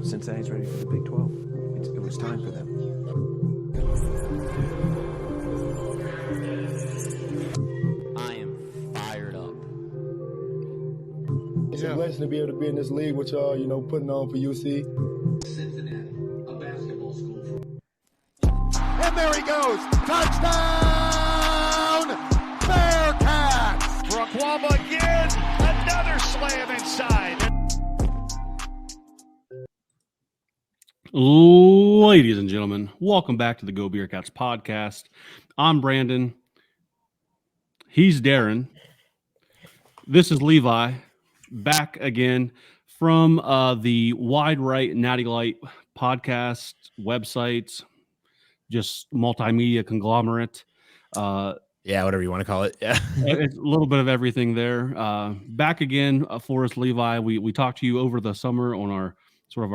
Cincinnati's ready for the Big 12. It was time for them. I am fired up. It's a blessing to be able to be in this league with y'all, putting on for UC. Cincinnati, a basketball school. And there he goes. Touchdown! Bearcats! Raquama again. Another slam inside. Ladies and gentlemen, welcome back to the GoBeercats podcast. I'm Brandon. He's Darin. This is Levi, back again from the Wide Right Natty Light podcast website, just multimedia conglomerate. Whatever you want to call it. Yeah, it's a little bit of everything there. Back again for us, Levi. We talked to you over the summer on our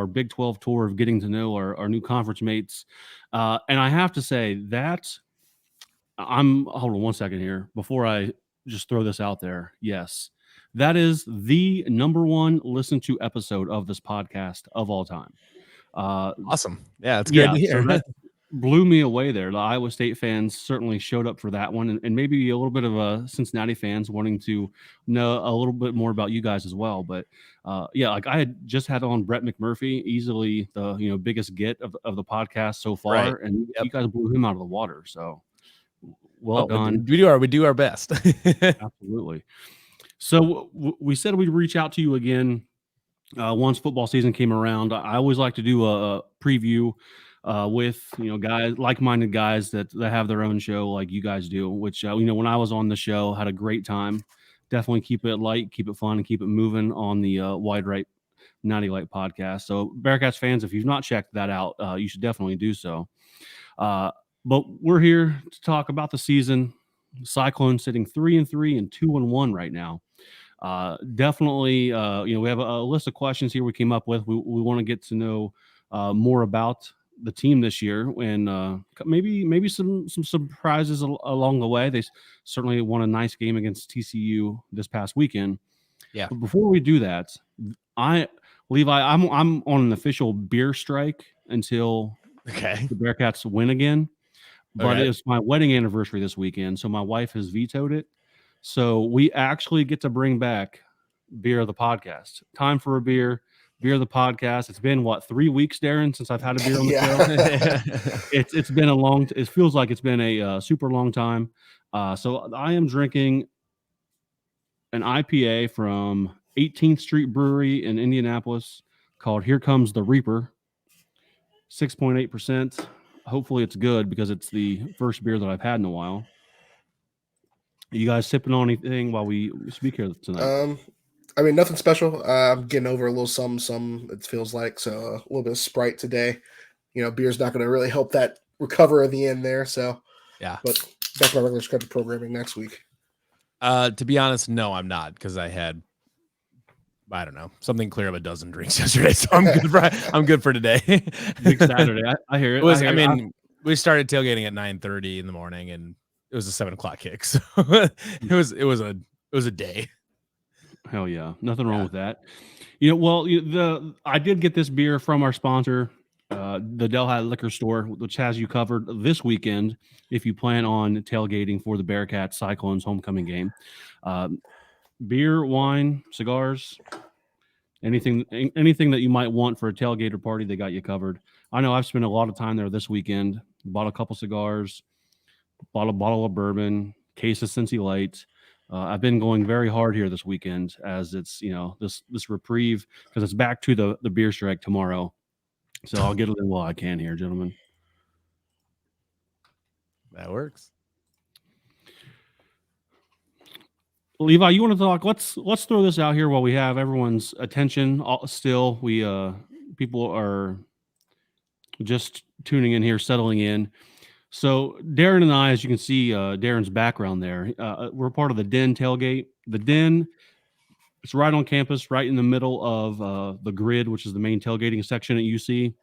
Big 12 tour of getting to know our new conference mates. And I have to say that hold on one second here before I just throw this out there. Yes, that is the number one listened to episode of this podcast of all time. Awesome. Yeah, it's good to hear. So that blew me away there. The Iowa State fans certainly showed up for that one, and maybe a little bit of Cincinnati fans wanting to know a little bit more about you guys as well. But I had just had on Brett McMurphy, easily the biggest get of the podcast so far, right. And you guys blew him out of the water. So well done. We do our best. Absolutely. So we said we'd reach out to you again once football season came around. I always like to do a preview with guys, like-minded guys that have their own show like you guys do, which when I was on the show, had a great time. Definitely keep it light, keep it fun, and keep it moving on the Wide Right Natty Light podcast. So Bearcats fans, if you've not checked that out, you should definitely do so. But we're here to talk about the season. Cyclone sitting 3-3 and 2-1 right now. Definitely, we have a list of questions here we came up with. We want to get to know more about the team this year, and maybe some surprises along the way. They certainly won a nice game against TCU this past weekend. Yeah. But before we do that, Levi, I'm on an official beer strike until the Bearcats win again. But it's my wedding anniversary this weekend, so my wife has vetoed it. So we actually get to bring back beer of the podcast. Time for a beer of the podcast. It's been 3 weeks, Darin, since I've had a beer on the show. It's been it feels like it's been a super long time. So I am drinking an IPA from 18th Street Brewery in Indianapolis called Here Comes the Reaper, 6.8%. Hopefully it's good because it's the first beer that I've had in a while. Are you guys sipping on anything while we speak here tonight? Nothing special. I'm getting over a little some it feels like. So a little bit of Sprite today. Beer's not going to really help that recover at the end there. So yeah, but back to my regular scheduled programming next week. To be honest, no, I'm not, because I had, I don't know, something clear of a dozen drinks yesterday, so I'm good for today. Big Saturday. I hear it. We started tailgating at 9:30 in the morning, and it was a 7:00 kick, so it was a day. Hell yeah, nothing wrong with that. I did get this beer from our sponsor, the Delhi Liquor Store, which has you covered this weekend if you plan on tailgating for the Bearcats Cyclones homecoming game. Beer, wine, cigars, anything that you might want for a tailgate or party, they got you covered. I know I've spent a lot of time there this weekend. Bought a couple cigars, bought a bottle of bourbon, case of Cincy Light. I've been going very hard here this weekend as it's this reprieve, because it's back to the beer strike tomorrow. So I'll get it in while I can here, gentlemen. That works. Levi, you want to talk? Let's throw this out here while we have everyone's attention. Still, people are just tuning in here, settling in. So Darin and I, as you can see, Darin's background there, we're part of the Den tailgate. The Den, it's right on campus, right in the middle of the grid, which is the main tailgating section at UC.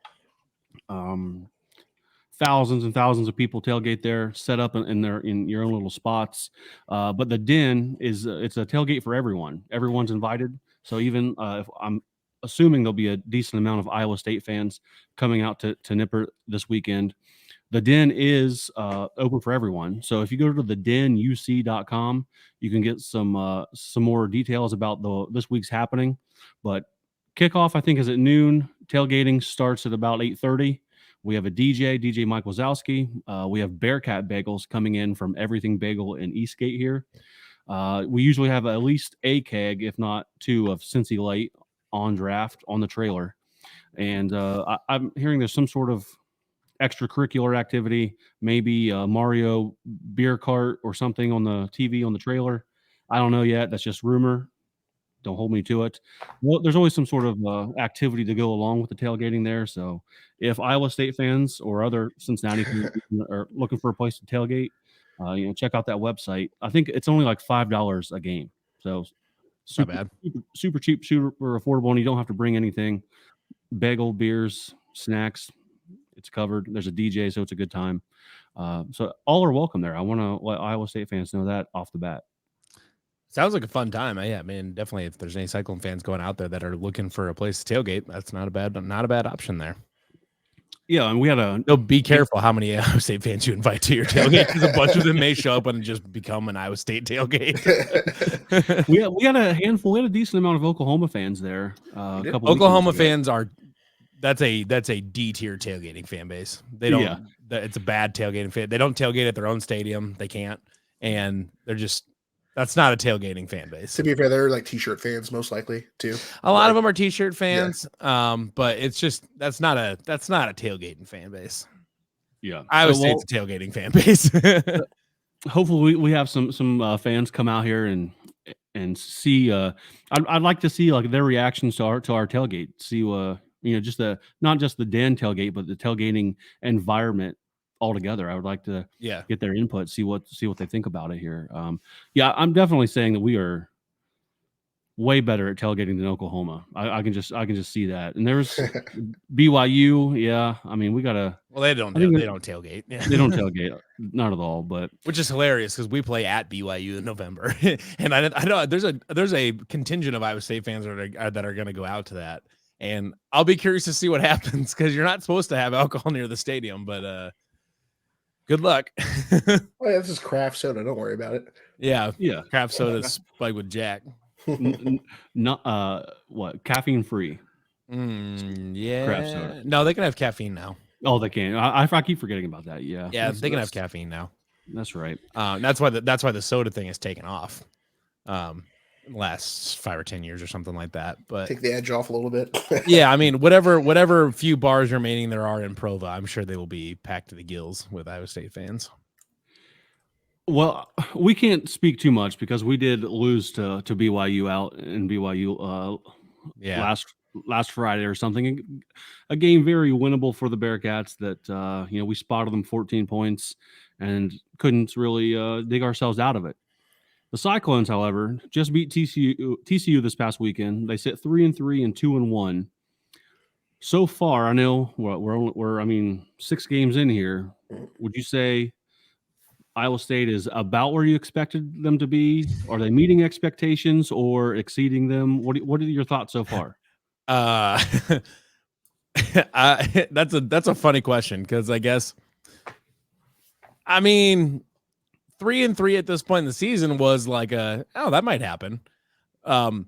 Thousands and thousands of people tailgate there, set up in your own little spots. But the Den it's a tailgate for everyone. Everyone's invited. So even if I'm assuming there'll be a decent amount of Iowa State fans coming out to Nipper this weekend. The Den is open for everyone. So if you go to thedenuc.com, you can get some more details about this week's happening. But kickoff, I think, is at noon. Tailgating starts at about 8:30. We have a DJ Mike Wazowski. We have Bearcat bagels coming in from Everything Bagel in Eastgate here. We usually have at least a keg, if not two, of Cincy Light on draft on the trailer. And I'm hearing there's some sort of extracurricular activity, maybe Mario beer cart or something on the TV on the trailer. I don't know yet. That's just rumor. Don't hold me to it. Well, there's always some sort of activity to go along with the tailgating there. So if Iowa State fans or other Cincinnati fans are looking for a place to tailgate, check out that website. I think it's only like $5 a game. So super, Not bad. super cheap, super affordable, and you don't have to bring anything. Bagel, beers, snacks. It's covered. There's a DJ, so it's a good time. So all are welcome there. I want to let Iowa State fans know that off the bat. Sounds like a fun time. Yeah, man, definitely. If there's any Cyclone fans going out there that are looking for a place to tailgate, that's not a bad option there. Yeah, and we had a. No, be careful how many Iowa State fans you invite to your tailgate, because a bunch of them may show up and just become an Iowa State tailgate. we had a handful. We had a decent amount of Oklahoma fans there. Oklahoma fans are. That's a D tier tailgating fan base. They don't. Yeah. It's a bad tailgating fan. They don't tailgate at their own stadium. They can't, and they're just. That's not a tailgating fan base. To be fair, they're like t-shirt fans most likely too. A lot of them are t-shirt fans, but it's just that's not a tailgating fan base. Yeah, Iowa State's a tailgating fan base. Hopefully, we have some fans come out here and see. I'd like to see like their reactions to our tailgate. See, just not just the Den tailgate, but the tailgating environment altogether. I would like to get their input, see what they think about it here. I'm definitely saying that we are way better at tailgating than Oklahoma. I can just see that. And there's BYU. Yeah, I mean we gotta. Well, they don't tailgate. Yeah. They don't tailgate, not at all. But which is hilarious because we play at BYU in November, and I know there's a contingent of Iowa State fans that are going to go out to that, and I'll be curious to see what happens because you're not supposed to have alcohol near the stadium, but. Good luck. Oh yeah, this is craft soda. Don't worry about it. Yeah. Craft soda spiked with Jack. Not what caffeine free? Yeah. Craft soda. No, they can have caffeine now. Oh, they can. I keep forgetting about that. Yeah. Yeah, they can have caffeine now. That's right. That's why the soda thing has taken off. Last 5 or 10 years or something like that. But take the edge off a little bit. Yeah, I mean, whatever few bars remaining there are in Prova, I'm sure they will be packed to the gills with Iowa State fans. Well, we can't speak too much because we did lose to BYU out in BYU last Friday or something. A game very winnable for the Bearcats that we spotted them 14 points and couldn't really dig ourselves out of it. The Cyclones, however, just beat TCU this past weekend. They sit 3-3 and 2-1. So far, I know we're 6 games in here. Would you say Iowa State is about where you expected them to be? Are they meeting expectations or exceeding them? What are your thoughts so far? That's a funny question because I guess 3-3 at this point in the season was like that might happen. How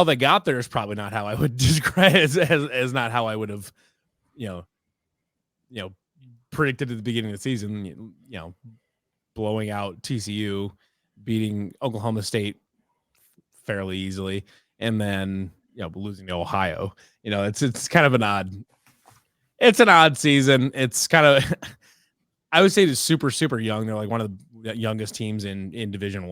they got there is probably not how I would describe it as not how I would have, predicted at the beginning of the season, blowing out TCU, beating Oklahoma State fairly easily, and then, losing to Ohio. It's kind of an odd season. It's kind of, I would say it's super, super young. They're like one of the youngest teams in Division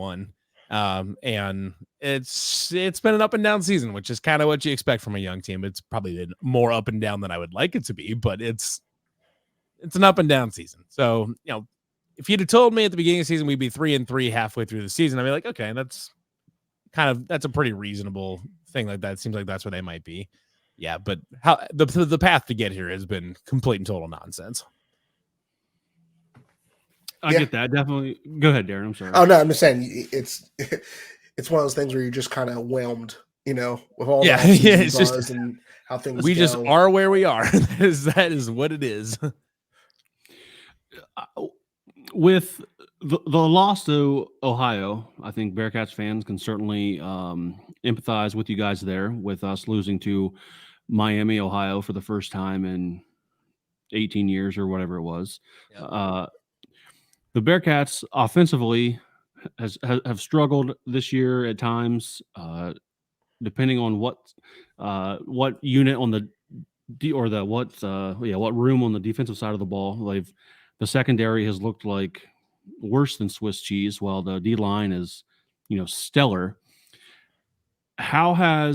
I. And it's been an up and down season, which is kind of what you expect from a young team. It's probably been more up and down than I would like it to be, but it's an up and down season. So, if you'd have told me at the beginning of the season we'd be 3-3 halfway through the season, I'd be like, okay, that's a pretty reasonable thing like that. It seems like that's where they might be. Yeah, but how the path to get here has been complete and total nonsense. I get that. Definitely. Go ahead, Darin. I'm sorry. Oh no, I'm just saying it's one of those things where you're just kind of whelmed, with all the Yeah, offseason yeah, it's just- buzz and how things We go. just are where we are. that is what it is. With the loss to Ohio, I think Bearcats fans can certainly empathize with you guys there, with us losing to Miami, Ohio for the first time in 18 years or whatever it was. Yep. The Bearcats offensively have struggled this year at times, depending on what unit on the what room on the defensive side of the ball. The secondary has looked like worse than Swiss cheese, while the D line is, stellar. I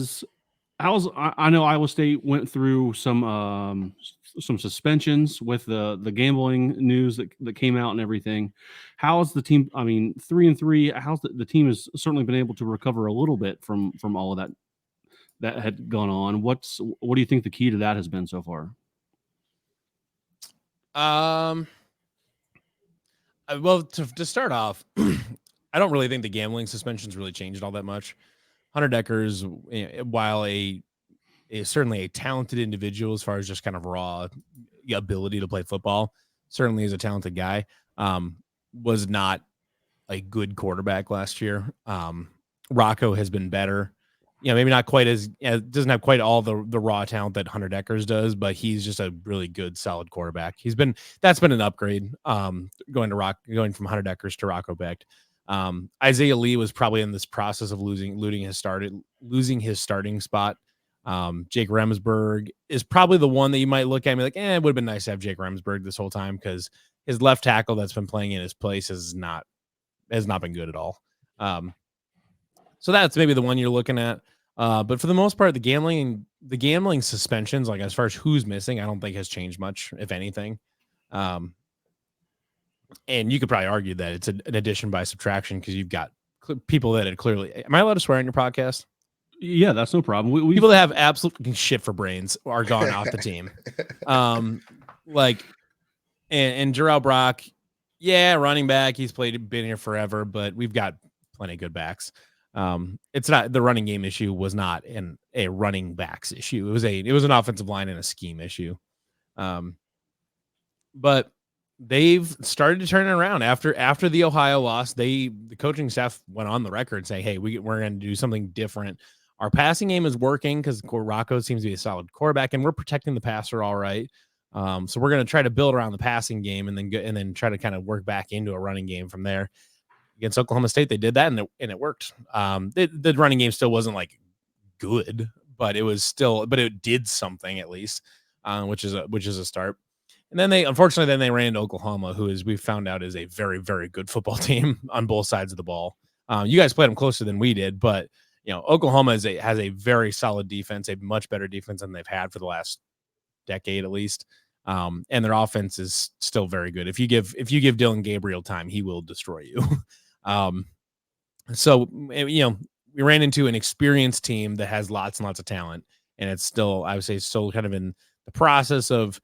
know Iowa State went through some suspensions with the gambling news that came out and everything. How is the team? 3-3. How's the team has certainly been able to recover a little bit from all of that had gone on. What do you think the key to that has been so far? Well, to start off, I don't really think the gambling suspensions really changed all that much. Hunter Decker's, while certainly a talented individual as far as just kind of raw ability to play football, certainly is a talented guy, was not a good quarterback last year. Rocco has been better. Maybe not quite doesn't have quite all the raw talent that Hunter Deckers does, but he's just a really good, solid quarterback. That's been an upgrade. Going from Hunter Deckers to Rocco Becht. Isaiah Lee was probably in this process of losing his starting spot. Jake Remsburg is probably the one that you might look at and be like, it would have been nice to have Jake Remsburg this whole time, because his left tackle that's been playing in his place has not been good at all. So that's maybe the one you're looking at. But for the most part, the gambling suspensions, like as far as who's missing, I don't think has changed much, if anything. And you could probably argue that it's an addition by subtraction, because you've got people that had clearly. Am I allowed to swear on your podcast? Yeah, that's no problem. People that have absolute shit for brains are gone off the team. And Jarrell Brock, running back. He's been here forever, but we've got plenty of good backs. It's not the running game issue was not a running backs issue. It was an offensive line and a scheme issue. But they've started to turn it around after the Ohio loss. The coaching staff went on the record saying, "Hey, we're going to do something different. Our passing game is working because Rocco seems to be a solid quarterback, and we're protecting the passer all right. So we're going to try to build around the passing game and then try to kind of work back into a running game from there." Against Oklahoma State, they did that and it worked. The running game still wasn't like good, but it did something at least, which is a start. And then they ran into Oklahoma, who we found out is a very, very good football team on both sides of the ball. You guys played them closer than we did, but Oklahoma has a very solid defense, a much better defense than they've had for the last decade at least. And their offense is still very good. If you give Dylan Gabriel time, he will destroy you. So we ran into an experienced team that has lots and lots of talent, and it's still, I would say, still kind of in the process of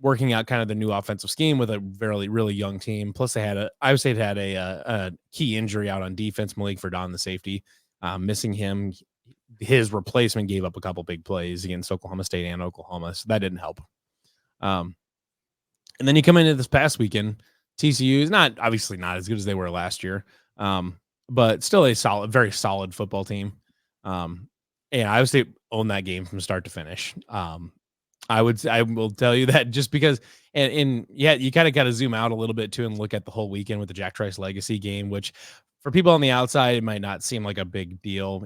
working out kind of the new offensive scheme with a really, really young team. Plus, Iowa State had a key injury out on defense. Malik Verdon, the safety, missing him. His replacement gave up a couple big plays against Oklahoma State and Oklahoma, so that didn't help. And then you come into this past weekend. TCU is obviously not as good as they were last year, but still a very solid football team. And Iowa State owned that game from start to finish. I will tell you that just because, and you kind of got to zoom out a little bit too and look at the whole weekend with the Jack Trice Legacy game, which for people on the outside, it might not seem like a big deal.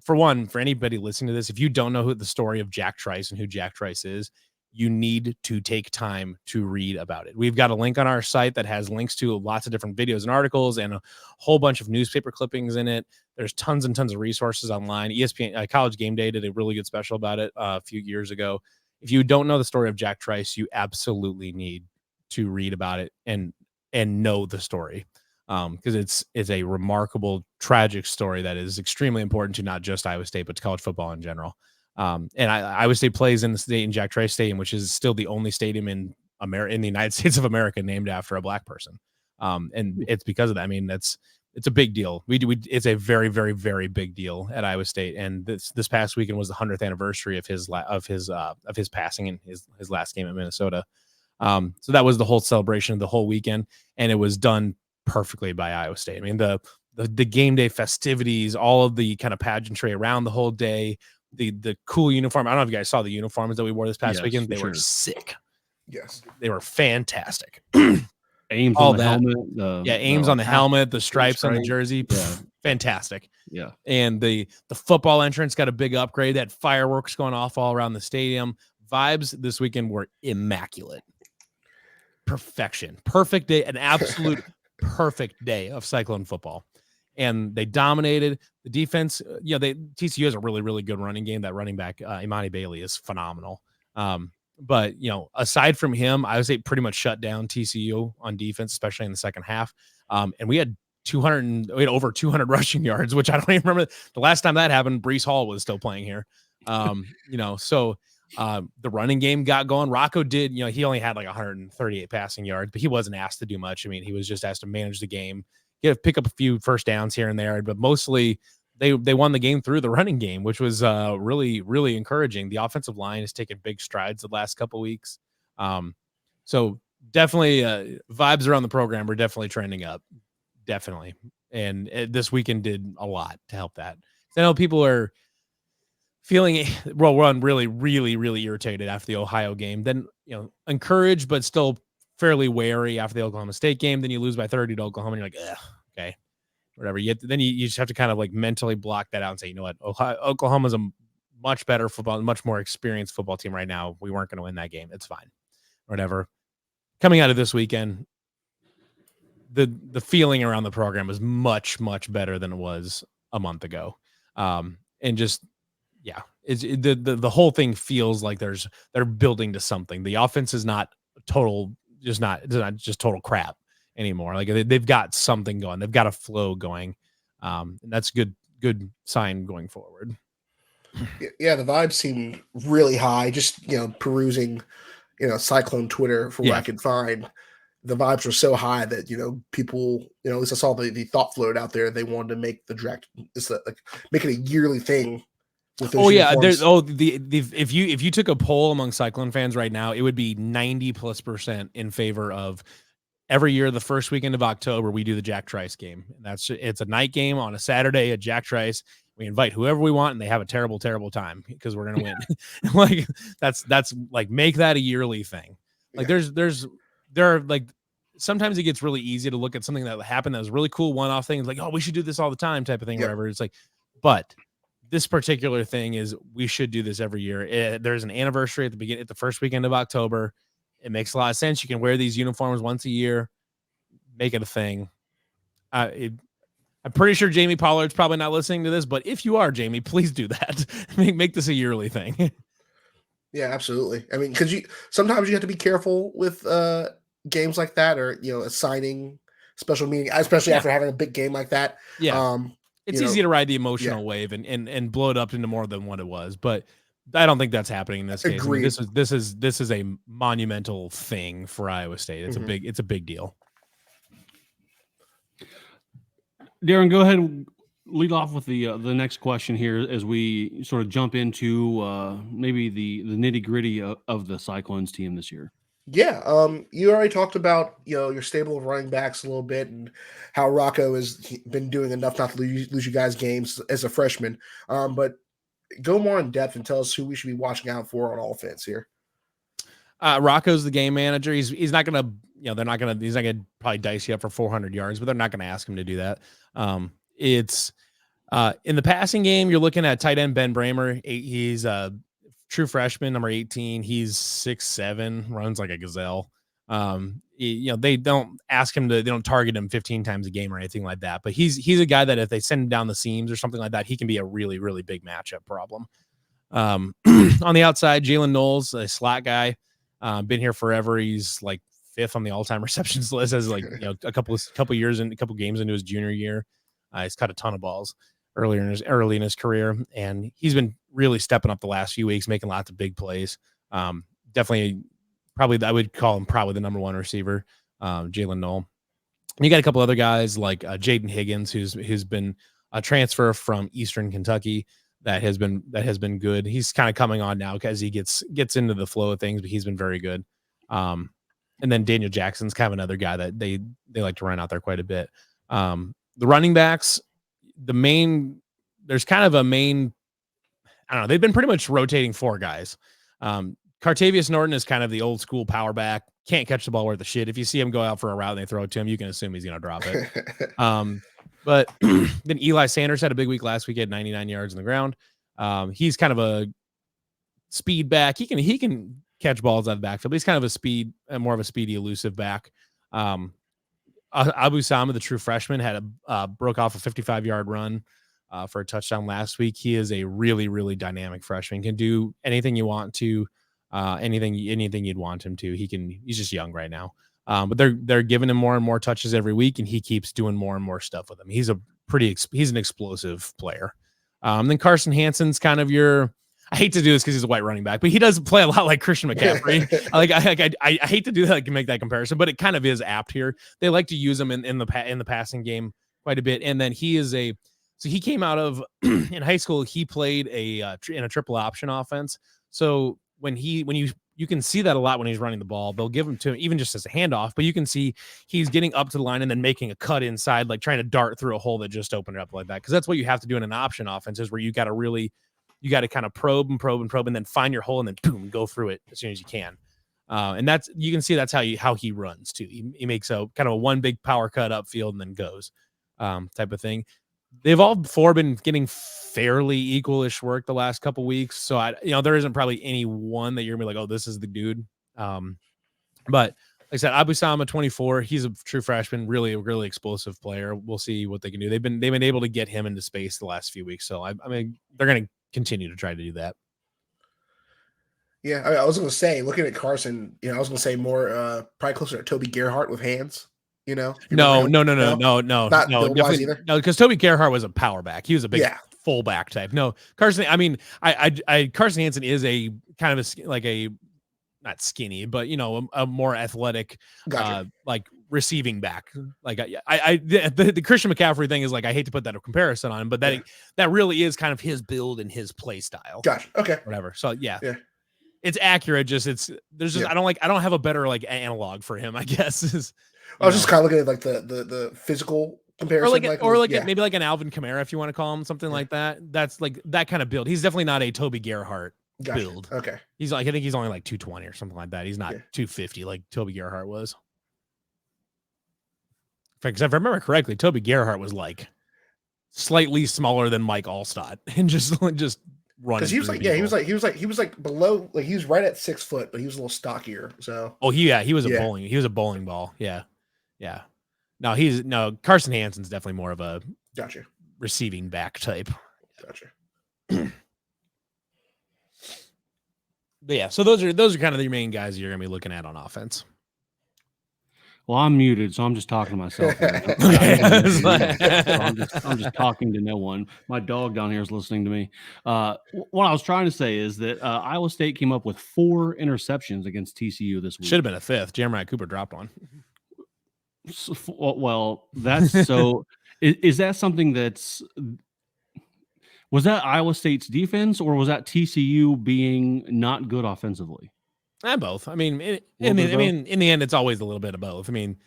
For anybody listening to this, if you don't know the story of Jack Trice and who Jack Trice is, you need to take time to read about it. We've got a link on our site that has links to lots of different videos and articles and a whole bunch of newspaper clippings in it. There's tons and tons of resources online. ESPN College Game Day did a really good special about it a few years ago. If you don't know the story of Jack Trice, you absolutely need to read about it and know the story, because it's a remarkable, tragic story that is extremely important to not just Iowa State, but to college football in general. And Iowa State plays in Jack Trice Stadium, which is still the only stadium in the United States of America named after a black person. And it's because of that. I mean, it's a big deal. It's a very, very, very big deal at Iowa State. And this past weekend was the 100th anniversary of his passing in his last game at Minnesota. So that was the whole celebration of the whole weekend, and it was done perfectly by Iowa State. I mean, the game day festivities, all of the kind of pageantry around the whole day, the cool uniform. I don't know if you guys saw the uniforms that we wore this past weekend. They were sick. Yes, they were fantastic. Ames all on the that. helmet. Ames on the helmet, the stripes on the jersey. Yeah. Fantastic. Yeah. And the football entrance got a big upgrade. That fireworks going off all around the stadium. Vibes this weekend were immaculate. Perfection. Perfect day. An absolute perfect day of Cyclone football. And they dominated the defense. TCU has a really, really good running game. That running back, Imani Bailey, is phenomenal. But, aside from him, I would say pretty much shut down TCU on defense, especially in the second half. And we had over 200 rushing yards, which I don't even remember. The last time that happened, Breece Hall was still playing here. So the running game got going. Rocco did, he only had like 138 passing yards, but he wasn't asked to do much. I mean, he was just asked to manage the game, pick up a few first downs here and there, but mostly they won the game through the running game, which was really, really encouraging. The offensive line has taken big strides the last couple of weeks. So definitely vibes around the program are definitely trending up. Definitely. And this weekend did a lot to help that. I know people are feeling really, really, really irritated after the Ohio game. Then, encouraged, but still fairly wary after the Oklahoma State game. Then you lose by 30 to Oklahoma, and you're like, okay, whatever. Then you just have to kind of like mentally block that out and say, you know what, Oklahoma's a much better football, much more experienced football team right now. We weren't going to win that game. It's fine. Whatever. Coming out of this weekend, the feeling around the program was much, much better than it was a month ago. And just, the whole thing feels like they're building to something. The offense is not it's not just total crap anymore. Like they've got something going. They've got a flow going. And that's good sign going forward. Yeah, the vibes seem really high. Just, perusing, Cyclone Twitter for what I could find. The vibes were so high that, people, at least I saw the thought float out there. They wanted to make the draft, make it a yearly thing. With those if you took a poll among Cyclone fans right now, it would be 90+% in favor of every year, the first weekend of October, we do the Jack Trice game. It's a night game on a Saturday at Jack Trice. We invite whoever we want, and they have a terrible, terrible time because we're going to win. Like that's like, make that a yearly thing. Like there are like, sometimes it gets really easy to look at something that happened that was really cool one-off thing. It's like, we should do this all the time type of thing, whatever. It's like, but this particular thing is we should do this every year. There's an anniversary at the first weekend of October. It makes a lot of sense. You can wear these uniforms once a year, make it a thing. I'm pretty sure Jamie Pollard's probably not listening to this, but if you are, Jamie, please do that. Make this a yearly thing. Yeah, absolutely. I mean, because sometimes you have to be careful with games like that, or assigning special meaning, especially after having a big game like that. Yeah, it's easy to ride the emotional wave and blow it up into more than what it was, but I don't think that's happening in this case. I mean, this is a monumental thing for Iowa State. It's a big deal. Darin, go ahead and lead off with the next question here as we sort of jump into maybe the nitty gritty of the Cyclones team this year. Yeah, you already talked about your stable of running backs a little bit and how Rocco has been doing enough not to lose you guys games as a freshman. But go more in depth and tell us who we should be watching out for on offense here. Rocco's the game manager. He's not gonna, he's not gonna probably dice you up for 400 yards, but they're not gonna ask him to do that. It's in the passing game, you're looking at tight end Ben Bramer. He's a true freshman, number 18. He's 6'7", runs like a gazelle. They don't ask him they don't target him 15 times a game or anything like that. But he's a guy that if they send him down the seams or something like that, he can be a really, really big matchup problem. On the outside, Jalen Knowles, a slot guy, been here forever. He's like 5th on the all-time receptions list as a couple games into his junior year. He's caught a ton of balls early in his career, and he's been really stepping up the last few weeks, making lots of big plays. Definitely, probably I would call him probably the number one receiver, Jalen Knoll. You got a couple other guys like Jaden Higgins, who's been a transfer from Eastern Kentucky that has been good. He's kind of coming on now because he gets into the flow of things, but he's been very good. And then Daniel Jackson's kind of another guy that they like to run out there quite a bit. The running backs, there's kind of a main, I don't know, they've been pretty much rotating 4 guys. Cartavius Norton is kind of the old school power back. Can't catch the ball worth a shit. If you see him go out for a route and they throw it to him, you can assume he's going to drop it. But then Eli Sanders had a big week last week. He had 99 yards on the ground. He's kind of a speed back. He can catch balls out of the backfield, but he's kind of more of a speedy, elusive back. Abu Sama, the true freshman, had broke off a 55-yard run for a touchdown last week. He is a really, really dynamic freshman. Can do anything you want to. Anything you'd want him to. He's just young right now. But they're giving him more and more touches every week, and he keeps doing more and more stuff with them. He's an explosive player. Then Carson Hansen's kind of I hate to do this because he's a white running back, but he does play a lot like Christian McCaffrey. I hate to do that, make that comparison, but it kind of is apt here. They like to use him in the passing game quite a bit. And then he came out of in high school, he played in a triple option offense. So when you can see that a lot when he's running the ball, they'll give him to him even just as a handoff, but you can see he's getting up to the line and then making a cut inside, like trying to dart through a hole that just opened it up like that. Cause that's what you have to do in an option offense, is where you got to kind of probe and then find your hole and then boom, go through it as soon as you can. And you can see that's how he runs too. He makes a kind of a one big power cut upfield and then goes type of thing. They've all 4 been getting fairly equal-ish work the last couple weeks. So there isn't probably any one that you're gonna be like, oh, this is the dude. But like I said, Abu Sama, 24, he's a true freshman, really, really explosive player. We'll see what they can do. They've been able to get him into space the last few weeks. So I mean, they're gonna continue to try to do that. Yeah, I was going to say, looking at Carson, I was going to say more, probably closer to Toby Gerhart with hands. No, definitely either. No, because Toby Gerhart was a power back. He was a big fullback type. No, Carson. I mean, Carson Hansen is a kind of not skinny, but a more athletic, like receiving back. Like the Christian McCaffrey thing is like, I hate to put that in comparison on him, but that really is kind of his build and his play style. Gotcha. Okay. Whatever. So yeah. It's accurate. I don't have a better analog for him, I guess. I was just kind of looking at like the physical comparison, maybe like an Alvin Kamara, if you want to call him something like that. That's like that kind of build. He's definitely not a Toby Gerhart build. Okay, I think he's only like 220 or something like that. He's not 250 like Toby Gerhart was. Because if I remember correctly, Toby Gerhart was like slightly smaller than Mike Allstott and just running. Because he was like below, like he was right at 6 foot, but he was a little stockier. So he was a bowling ball. Yeah. No, Carson Hansen's definitely more of a receiving back type. Gotcha. But yeah, so those are kind of the main guys you're gonna be looking at on offense. Well, I'm muted, so I'm just talking to myself. I'm just talking to no one. My dog down here is listening to me. What I was trying to say is that Iowa State came up with 4 interceptions against TCU this week. Should have been a 5th. Jeremiah Cooper dropped one. Well, that's so. Is that something was that Iowa State's defense, or was that TCU being not good offensively? Both. I mean, in the end, it's always a little bit of both. I mean,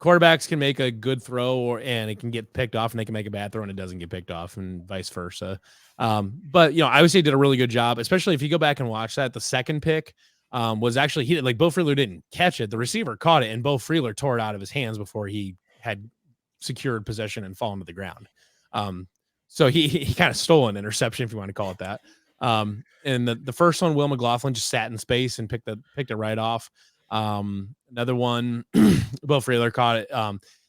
quarterbacks can make a good throw and it can get picked off, and they can make a bad throw and it doesn't get picked off, and vice versa. But Iowa State did a really good job, especially if you go back and watch that. The second pick was actually Bo Freeler didn't catch it. The receiver caught it, and Bo Freeler tore it out of his hands before he had secured possession and fallen to the ground. So he kind of stole an interception, if you want to call it that. And the first one, Will McLaughlin just sat in space and picked it right off. Another one, Bo Freeler caught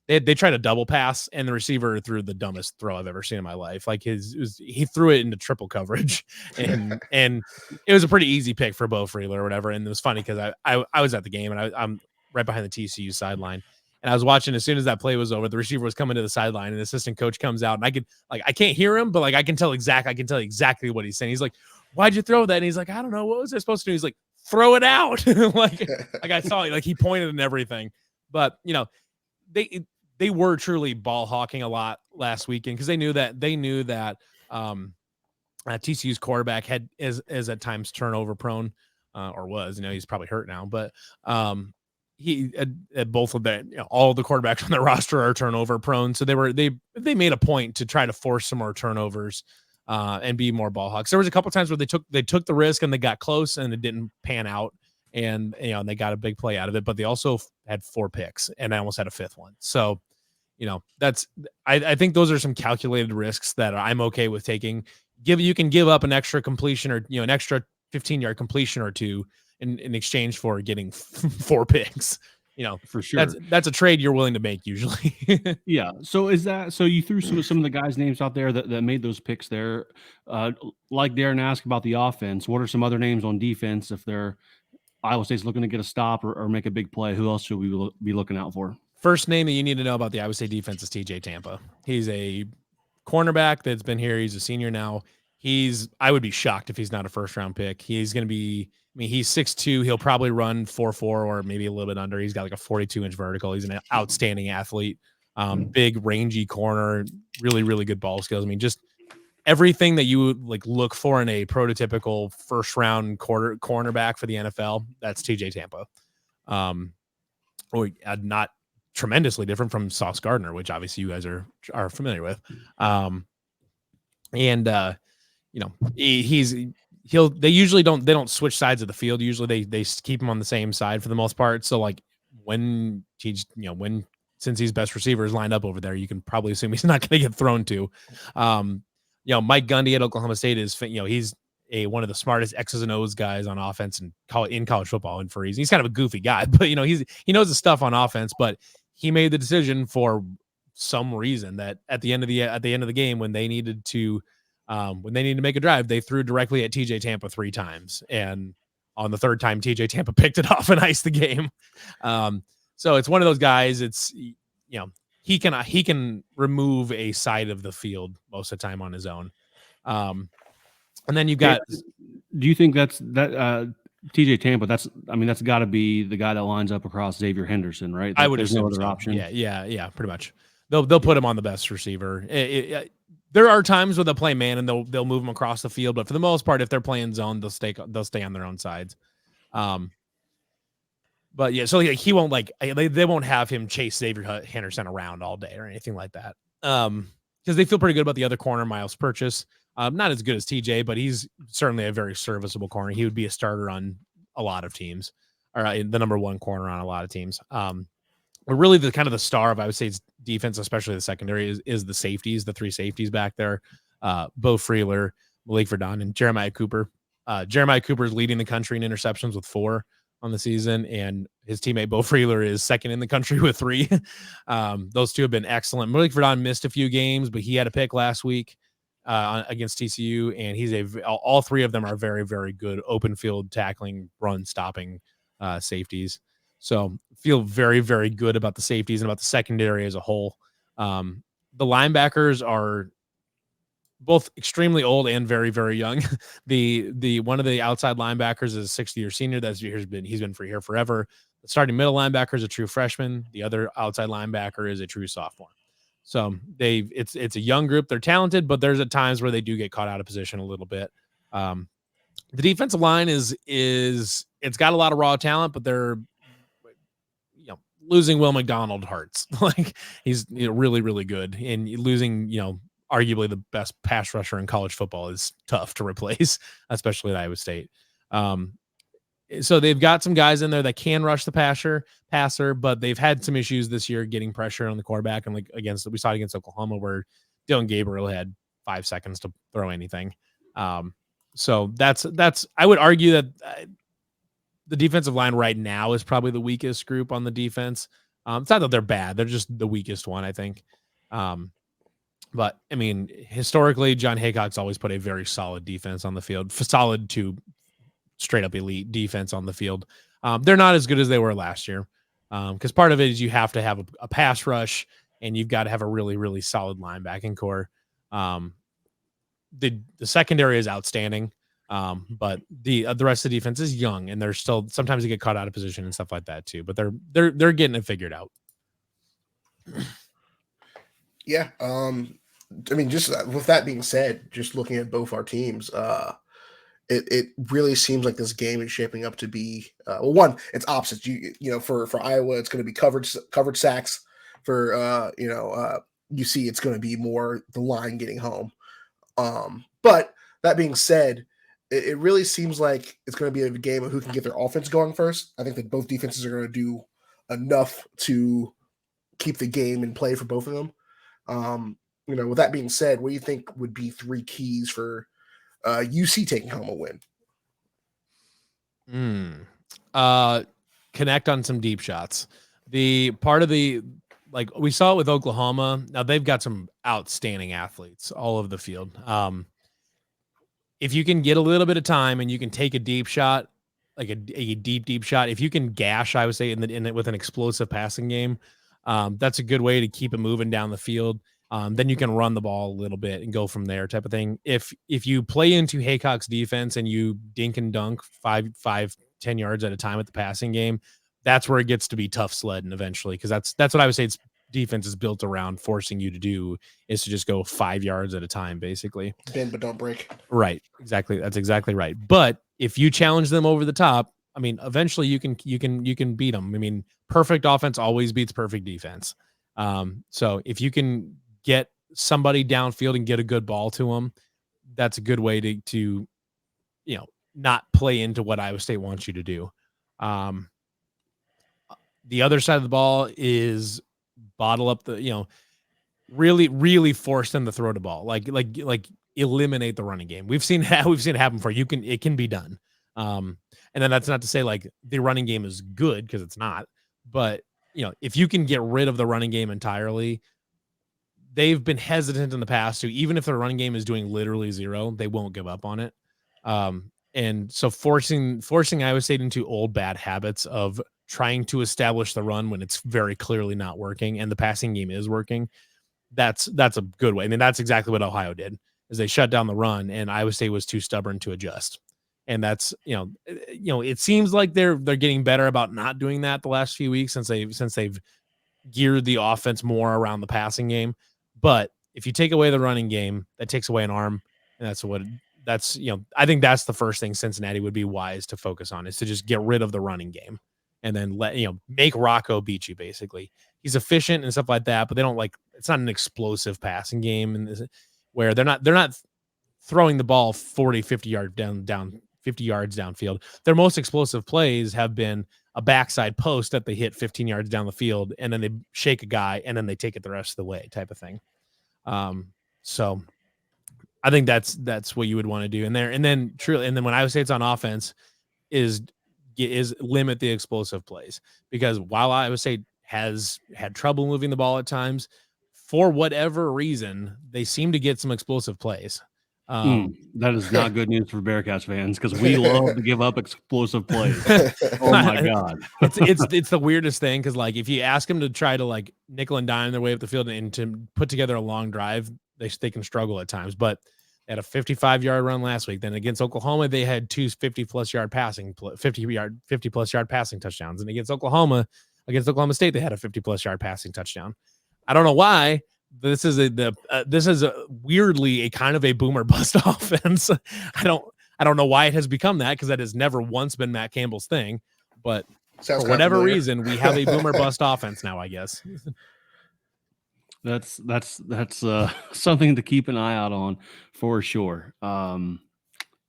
it. They tried a double pass, and the receiver threw the dumbest throw I've ever seen in my life. Like he threw it into triple coverage, and it was a pretty easy pick for Bo Freeler or whatever. And it was funny because I was at the game, and I'm right behind the TCU sideline. And I was watching as soon as that play was over, the receiver was coming to the sideline, and the assistant coach comes out, and I can't hear him, but I can tell exactly what he's saying. He's like, "Why'd you throw that?" And he's like, "I don't know. What was I supposed to do?" He's like, "Throw it out." like I saw, like he pointed and everything. But they were truly ball hawking a lot last weekend because they knew that TCU's quarterback is at times turnover prone, or was. He's probably hurt now, but he at both of that, all the quarterbacks on their roster are turnover prone. So they made a point to try to force some more turnovers and be more ball hawks. There was a couple times where they took the risk and they got close and it didn't pan out, and they got a big play out of it. But they also had 4 picks and they almost had a 5th one. So I think those are some calculated risks that I'm okay with taking. You can give up an extra completion or an extra 15-yard completion or 2 in exchange for getting 4 picks. For sure. That's a trade you're willing to make usually. Yeah. So you threw some of the guys' names out there that made those picks there. Like Darin asked about the offense, what are some other names on defense if they're Iowa State's looking to get a stop or make a big play? Who else should we be looking out for? First name that you need to know about the Iowa State defense is TJ Tampa. He's a cornerback that's been here. He's a senior now. I would be shocked if he's not a first-round pick. He's going to be, he's 6'2". He'll probably run 4.4 or maybe a little bit under. He's got like a 42-inch vertical. He's an outstanding athlete. Big, rangy corner, really, really good ball skills. Just everything that you would look for in a prototypical first-round cornerback for the NFL, that's TJ Tampa. Not tremendously different from Sauce Gardner, which obviously you guys are familiar with. They usually don't switch sides of the field. Usually they keep him on the same side for the most part. So when Cincy's best receiver is lined up over there, you can probably assume he's not going to get thrown to. Mike Gundy at Oklahoma State is, he's one of the smartest X's and O's guys on offense in college football. And for he's kind of a goofy guy, but he knows his stuff on offense, but he made the decision for some reason that at the end of the game, when they needed to make a drive, they threw directly at TJ Tampa 3 times. And on the 3rd time, TJ Tampa picked it off and iced the game. So it's one of those guys. It's, he can remove a side of the field most of the time on his own. And then you've got, do you think that TJ Tampa, that's got to be the guy that lines up across Xavier Henderson, right? I would There's assume no other so. option. Yeah, pretty much. They'll put him on the best receiver. There are times where they'll play man and they'll move him across the field, but for the most part, if they're playing zone, they'll stay on their own sides. But yeah, so he won't they won't have him chase Xavier Henderson around all day or anything like that. Because they feel pretty good about the other corner, Miles Purchase. Not as good as TJ, but he's certainly a very serviceable corner. He would be a starter on a lot of teams, or the number 1 corner on a lot of teams. But really the kind of the star of, I would say, it's defense, especially the secondary, is the safeties, the 3 safeties back there. Bo Freeler, Malik Verdon, and Jeremiah Cooper. Jeremiah Cooper is leading the country in interceptions with 4 on the season, and his teammate Bo Freeler is second in the country with 3. Those 2 have been excellent. Malik Verdon missed a few games, but he had a pick last week against TCU, and all 3 of them are very, very good open field tackling, run stopping safeties. So feel very, very good about the safeties and about the secondary as a whole. The linebackers are both extremely old and very, very young. The one of the outside linebackers is a 6th-year senior he's been for here forever. The starting middle linebacker is a true freshman. The other outside linebacker is a true sophomore. So it's a young group. They're talented, but there's at times where they do get caught out of position a little bit. The defensive line is it's got a lot of raw talent, but they're losing Will McDonald hurts. He's really, really good, and losing arguably the best pass rusher in college football is tough to replace, especially at Iowa State. So they've got some guys in there that can rush the passer, but they've had some issues this year getting pressure on the quarterback. And we saw it against Oklahoma, where Dylan Gabriel had 5 seconds to throw anything. So that's I would argue that the defensive line right now is probably the weakest group on the defense. It's not that they're bad. They're just the weakest one, I think. But historically, John Haycock's always put a very solid defense on the field, solid to straight up elite defense on the field. They're not as good as they were last year. Because part of it is you have to have a pass rush, and you've got to have a really, really solid linebacking core. The secondary is outstanding. But the rest of the defense is young, and they're still, sometimes they get caught out of position and stuff like that too, but they're getting it figured out. Yeah. I mean, just with that being said, just looking at both our teams, it really seems like this game is shaping up to be well, one, it's opposites. For Iowa, it's going to be covered sacks. For UC, it's going to be more the line getting home. But that being said, it really seems like it's going to be a game of who can get their offense going first. I think that both defenses are going to do enough to keep the game in play for both of them. With that being said, what do you think would be 3 keys for UC taking home a win? Connect on some deep shots. The part of like we saw it with Oklahoma. Now they've got some outstanding athletes all over the field. If you can get a little bit of time and you can take a deep shot, like a deep shot, if you can gash, I would say with an explosive passing game, that's a good way to keep it moving down the field. Then you can run the ball a little bit and go from there, type of thing. If you play into Haycock's defense and you dink and dunk 5-10 yards at a time at the passing game, that's where it gets to be tough sledding eventually. Because that's what I would say its defense is built around, forcing you to do is to just go 5 yards at a time, basically. Bend but don't break. Right. Exactly. That's exactly right. But if you challenge them over the top, I mean, eventually you can beat them. I mean, perfect offense always beats perfect defense. So if you can get somebody downfield and get a good ball to them, that's a good way to not play into what Iowa State wants you to do. The other side of the ball is bottle up really, really force them to throw the ball, like eliminate the running game. We've seen it happen before. It can be done. And then that's not to say like the running game is good, because it's not, but if you can get rid of the running game entirely, they've been hesitant in the past to, even if their running game is doing literally zero, they won't give up on it. And so forcing Iowa State into old bad habits of trying to establish the run when it's very clearly not working and the passing game is working, that's a good way. I mean, that's exactly what Ohio did, is they shut down the run and Iowa State was too stubborn to adjust. And that's, it seems like they're getting better about not doing that the last few weeks since they've geared the offense more around the passing game. But if you take away the running game, that takes away an arm. And I think that's the first thing Cincinnati would be wise to focus on, is to just get rid of the running game and then make Rocco beat you. Basically, he's efficient and stuff like that, but they don't it's not an explosive passing game, and where they're not throwing the ball 40, 50 yards down 50 yards downfield. Their most explosive plays have been a backside post that they hit 15 yards down the field, and then they shake a guy, and then they take it the rest of the way, type of thing. So I think that's what you would want to do. And then when Iowa State's on offense is limit the explosive plays, because while Iowa State has had trouble moving the ball at times, for whatever reason, they seem to get some explosive plays. That is not good news for Bearcats fans, because we love to give up explosive plays. Oh my God. It's the weirdest thing, because if you ask them to try to nickel and dime their way up the field and to put together a long drive, they can struggle at times. But they had a 55-yard run last week. Then against Oklahoma, they had 2 50-plus yard passing 50-plus yard passing touchdowns. And against Oklahoma State, they had a 50-plus yard passing touchdown. I don't know why. This is weirdly a kind of a boomer bust offense. I don't know why it has become that, because that has never once been Matt Campbell's thing. But for whatever reason, we have a boomer bust offense now, I guess. That's something to keep an eye out on for sure. I'm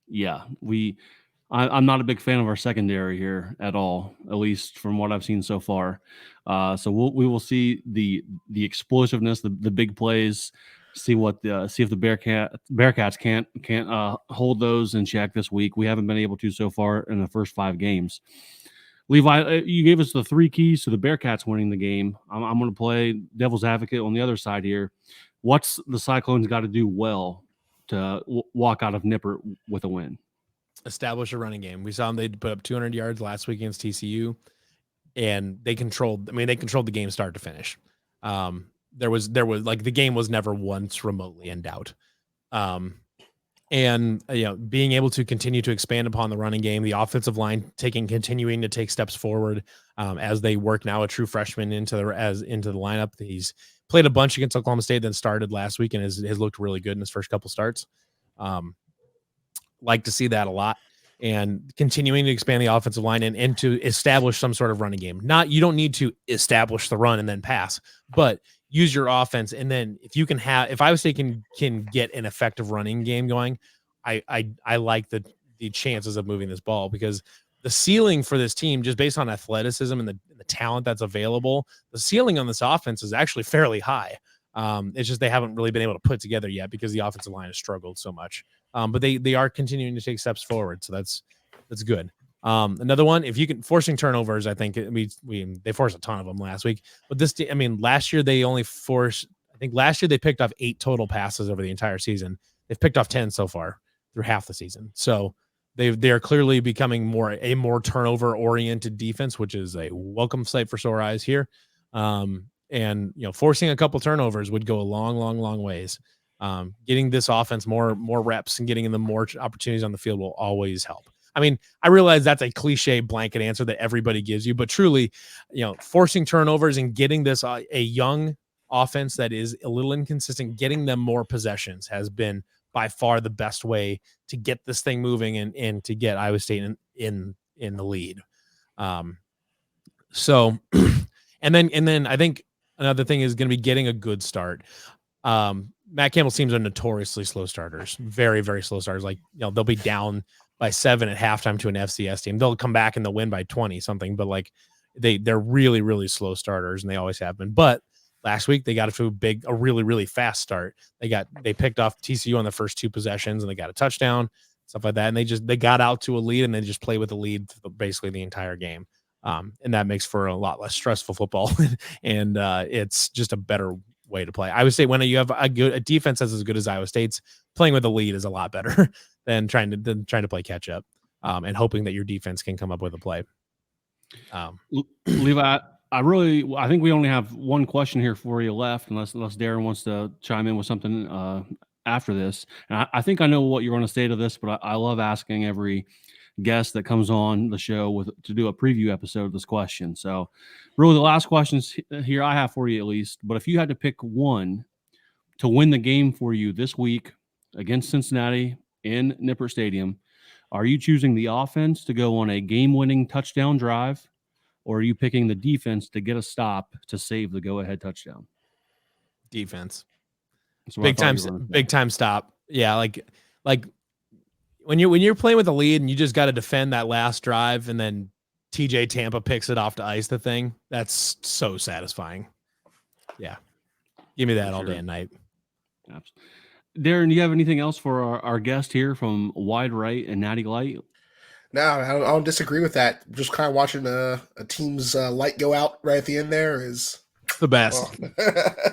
not a big fan of our secondary here at all, at least from what I've seen so far. So we will see the explosiveness, the big plays, see if the Bearcats can't hold those in check this week. We haven't been able to so far in the first 5 games. Levi, you gave us the 3 keys to the Bearcats winning the game. I'm going to play devil's advocate on the other side here. What's the Cyclones got to do well to walk out of Nippert with a win? Establish a running game. We saw them, they put up 200 yards last week against TCU, and they controlled the game start to finish. There was the game was never once remotely in doubt. And being able to continue to expand upon the running game, the offensive line continuing to take steps forward as they work now a true freshman into the lineup. He's Played a bunch against Oklahoma State, then started last week and has looked really good in his first couple starts. Like to see that a lot, and continuing to expand the offensive line and to establish some sort of running game. You don't need to establish the run and then pass, but use your offense. And then if Iowa State can get an effective running game going, I like the chances of moving this ball, because the ceiling for this team, just based on athleticism and the talent that's available, the ceiling on this offense is actually fairly high. It's just they haven't really been able to put together yet because the offensive line has struggled so much. But they are continuing to take steps forward, so that's good. Another one, if you can, forcing turnovers, I think they forced a ton of them last week. But last year they only forced. I think last year they picked off 8 total passes over the entire season. They've picked off 10 so far through half the season. So they are clearly becoming a more turnover oriented defense, which is a welcome sight for sore eyes here. And forcing a couple turnovers would go a long ways. Getting this offense more reps and getting them more opportunities on the field will always help. I mean, I realize that's a cliche blanket answer that everybody gives you, but truly, forcing turnovers and getting this a young offense that is a little inconsistent, getting them more possessions has been by far the best way to get this thing moving and to get Iowa State in the lead. So, and then I think another thing is going to be getting a good start. Matt Campbell's teams are notoriously slow starters, very, very slow starters. Like, they'll be down by 7 at halftime to an FCS team. They'll come back and they'll win by 20 something, but like they're really, really slow starters, and they always have been. But last week they got a really, really fast start. They picked off TCU on the first 2 possessions, and they got a touchdown, stuff like that. And they got out to a lead, and they just play with the lead basically the entire game. And that makes for a lot less stressful football. And it's just a better way to play. I would say when you have a defense that's as good as Iowa State's, playing with the lead is a lot better than trying to play catch up, and hoping that your defense can come up with a play. Levi, I think we only have one question here for you left, unless Darin wants to chime in with something after this. And I think I know what you're going to say to this, but I love asking every guest that comes on the show to do a preview episode of this question. So really the last questions here I have for you, at least, but if you had to pick one to win the game for you this week against Cincinnati in Nippert Stadium, are you choosing the offense to go on a game-winning touchdown drive, or are you picking the defense to get a stop to save the go-ahead touchdown? Defense. Big time stop. Yeah, like when you're playing with a lead and you just got to defend that last drive, and then TJ Tampa picks it off to ice the thing. That's so satisfying. Yeah. Give me that all day and night. Absolutely. Darin, do you have anything else for our guest here from Wide Right and Natty Light? No, I don't disagree with that. Just kind of watching a team's light go out right at the end there is the best.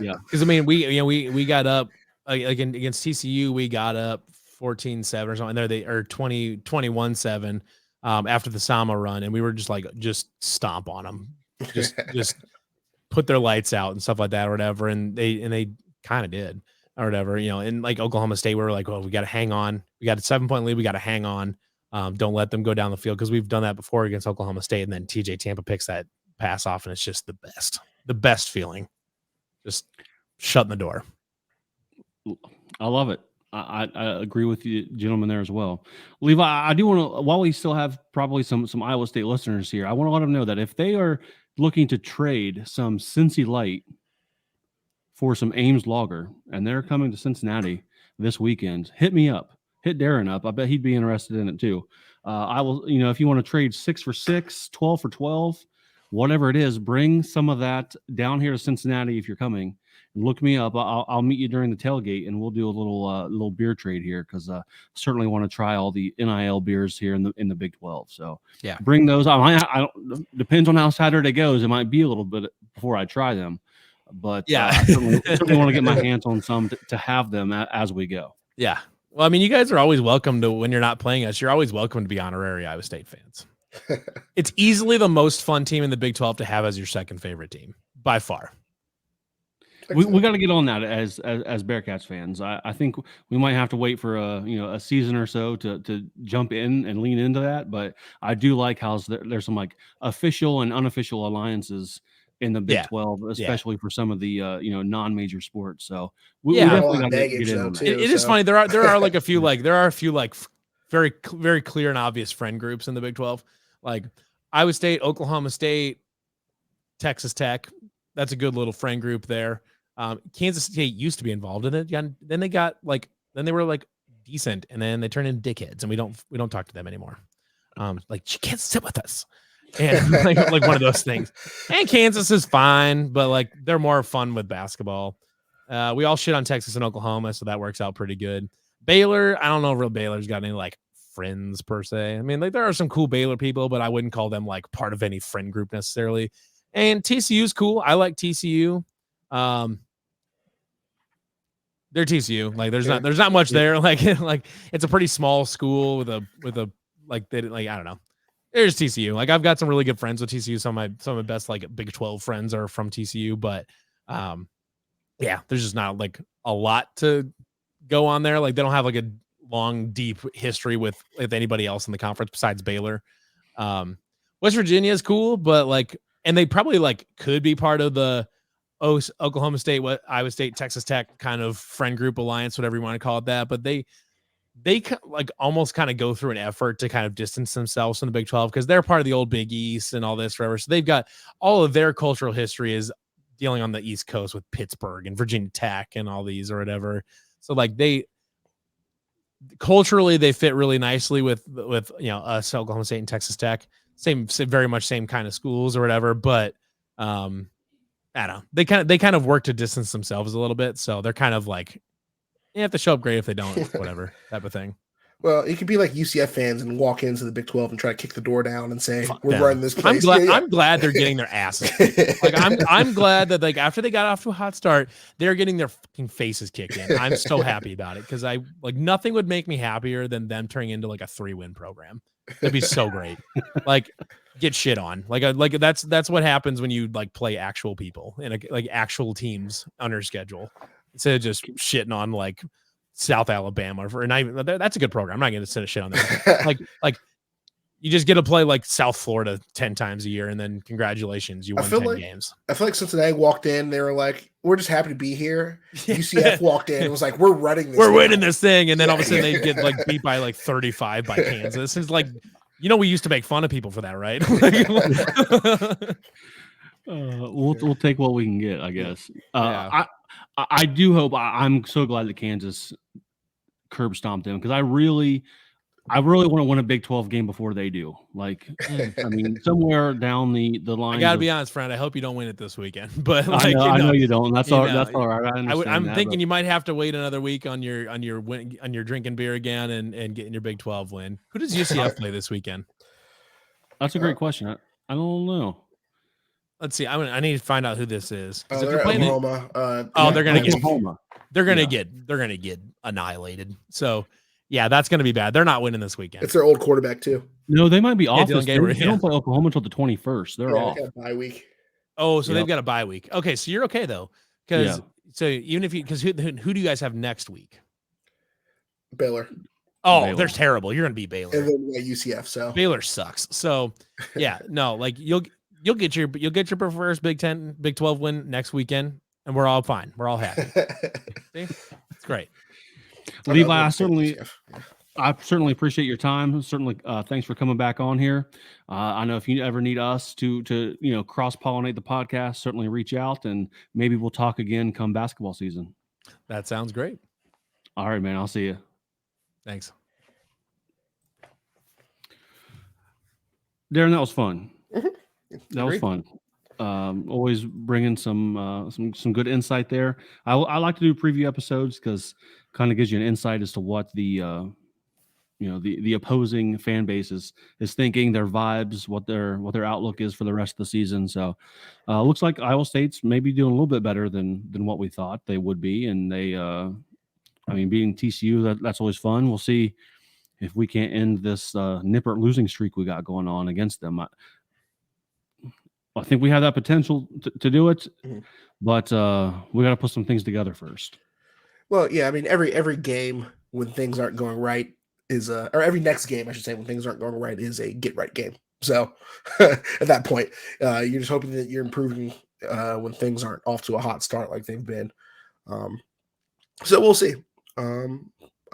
Yeah. Because we got up against TCU, we got up 14-7 or something. There they are 21-7 after the Sama run, and we were just stomp on them, just put their lights out and stuff like that or whatever. And they kind of did or whatever, and like Oklahoma State, we were like, well, we got to hang on. We got a 7-point lead. We got to hang on. Don't let them go down the field, because we've done that before against Oklahoma State. And then TJ Tampa picks that pass off, and it's just the best feeling, just shutting the door. I love it. I agree with you, gentlemen, there as well. Levi, I do want to, while we still have probably some Iowa State listeners here, I want to let them know that if they are looking to trade some Cincy Light for some Ames Lager, and they're coming to Cincinnati this weekend, hit me up. Hit Darin up. I bet he'd be interested in it too. I will, if you want to trade 6 for 6, 12 for 12, whatever it is, bring some of that down here to Cincinnati if you're coming. Look me up. I'll meet you during the tailgate, and we'll do a little beer trade here, because I certainly want to try all the NIL beers here in the Big 12. So yeah, bring those. I don't, depends on how Saturday goes. It might be a little bit before I try them, but yeah, I certainly want to get my hands on some to have them as we go. Yeah. Well, you guys are always welcome to, when you're not playing us, you're always welcome to be honorary Iowa State fans. It's easily the most fun team in the Big 12 to have as your second favorite team by far. We got to get on that as Bearcats fans. I think we might have to wait for a season or so to jump in and lean into that. But I do like how there's some like official and unofficial alliances in the Big Yeah. 12, especially for some of the non-major sports. So we Yeah. definitely got to baggage, get in though, on that. too. It is so- funny. There are like a few very clear and obvious friend groups in the Big 12, like Iowa State, Oklahoma State, Texas Tech. That's a good little friend group there. Kansas State used to be involved in it. Then they were like decent, and then they turned into dickheads, and we don't talk to them anymore. Like, you can't sit with us, and like one of those things. And Kansas is fine, but like they're more fun with basketball. We all shit on Texas and Oklahoma, so that works out pretty good. Baylor, I don't know if real Baylor's got any like friends per se. I mean, like there are some cool Baylor people, but I wouldn't call them like part of any friend group necessarily. And TCU is cool. I like TCU. They're TCU. Like there's not much there. Like it's a pretty small school with a like they like I don't know. There's TCU. Like I've got some really good friends with TCU. Some of my best like Big 12 friends are from TCU, but yeah, there's just not like a lot to go on there. Like they don't have like a long, deep history with anybody else in the conference besides Baylor. West Virginia is cool, but like, and they probably like could be part of the Oklahoma State, Iowa State, Texas Tech kind of friend group alliance, whatever you want to call it that. But they like almost kind of go through an effort to kind of distance themselves from the Big 12 because they're part of the old Big East and all this forever. So they've got all of their cultural history is dealing on the East Coast with Pittsburgh and Virginia Tech and all these or whatever. So like they culturally they fit really nicely with us, Oklahoma State and Texas Tech. Same very much same kind of schools or whatever, but I don't know. They kind of work to distance themselves a little bit, so they're kind of like you have to show up great if they don't, whatever type of thing. Well, you could be like UCF fans and walk into the Big 12 and try to kick the door down and say, Fuck "We're them. running this place." I'm glad they're getting their asses kicked. Like I'm glad that like after they got off to a hot start, they're getting their fucking faces kicked in. I'm so happy about it because I like nothing would make me happier than them turning into like a 3-win program. That'd be so great. Like get shit on. Like that's what happens when you like play actual people and like actual teams under schedule instead of just shitting on like South Alabama or not even that's a good program. I'm not going to send a shit on that. like you just get to play like South Florida 10 times a year and then congratulations, you won 10 games. I feel like Cincinnati walked in, they were like, "We're just happy to be here." UCF walked in and was like, "We're running this. We're winning this thing." And then all of a sudden they get like beat by like 35 by Kansas. It's like, we used to make fun of people for that, right? We'll take what we can get, I guess. Yeah. I do hope. I'm so glad that Kansas curb stomped them because I really want to win a Big 12 game before they do. Like, I mean, somewhere down the line. I gotta be honest, friend. I hope you don't win it this weekend. But like, I know you don't. That's all. know, That's all right. I'm thinking you might have to wait another week on your drinking beer again and getting your Big 12 win. Who does UCF play this weekend? That's a great question. I don't know. Let's see. I need to find out who this is. They're at Oklahoma. They're gonna get Oklahoma. They're gonna get annihilated. So yeah, that's gonna be bad. They're not winning this weekend. It's their old quarterback too. No, they might be off. Dylan They Gabriel, don't play Oklahoma until the 21st. They're off. They got a bye week. Oh, so they've got a bye week. Okay, so you're okay though, because so even if who do you guys have next week? Baylor. Oh, Baylor. they're terrible. You're gonna beat Baylor. And then UCF. So Baylor sucks. So yeah, no, like you'll get your first Big 12 win next weekend, and we're all fine. We're all happy. See? It's great. Levi, I certainly appreciate your time. Certainly, thanks for coming back on here. I know if you ever need us to cross pollinate the podcast, certainly reach out, and maybe we'll talk again come basketball season. That sounds great. All right, man. I'll see you. Thanks, Darin. That was fun. Mm-hmm. That was fun. Always bringing some good insight there. I like to do preview episodes because kind of gives you an insight as to what the opposing fan base is thinking, their vibes, what their outlook is for the rest of the season. So looks like Iowa State's maybe doing a little bit better than what we thought they would be, and they beating TCU, that's always fun. We'll see if we can't end this nipper losing streak we got going on against them. I think we have that potential to do it, but we got to put some things together first. Well, yeah, I mean, every game when things aren't going right is or every next game, I should say, when things aren't going right is a get right game. So at that point, you're just hoping that you're improving when things aren't off to a hot start like they've been. So we'll see.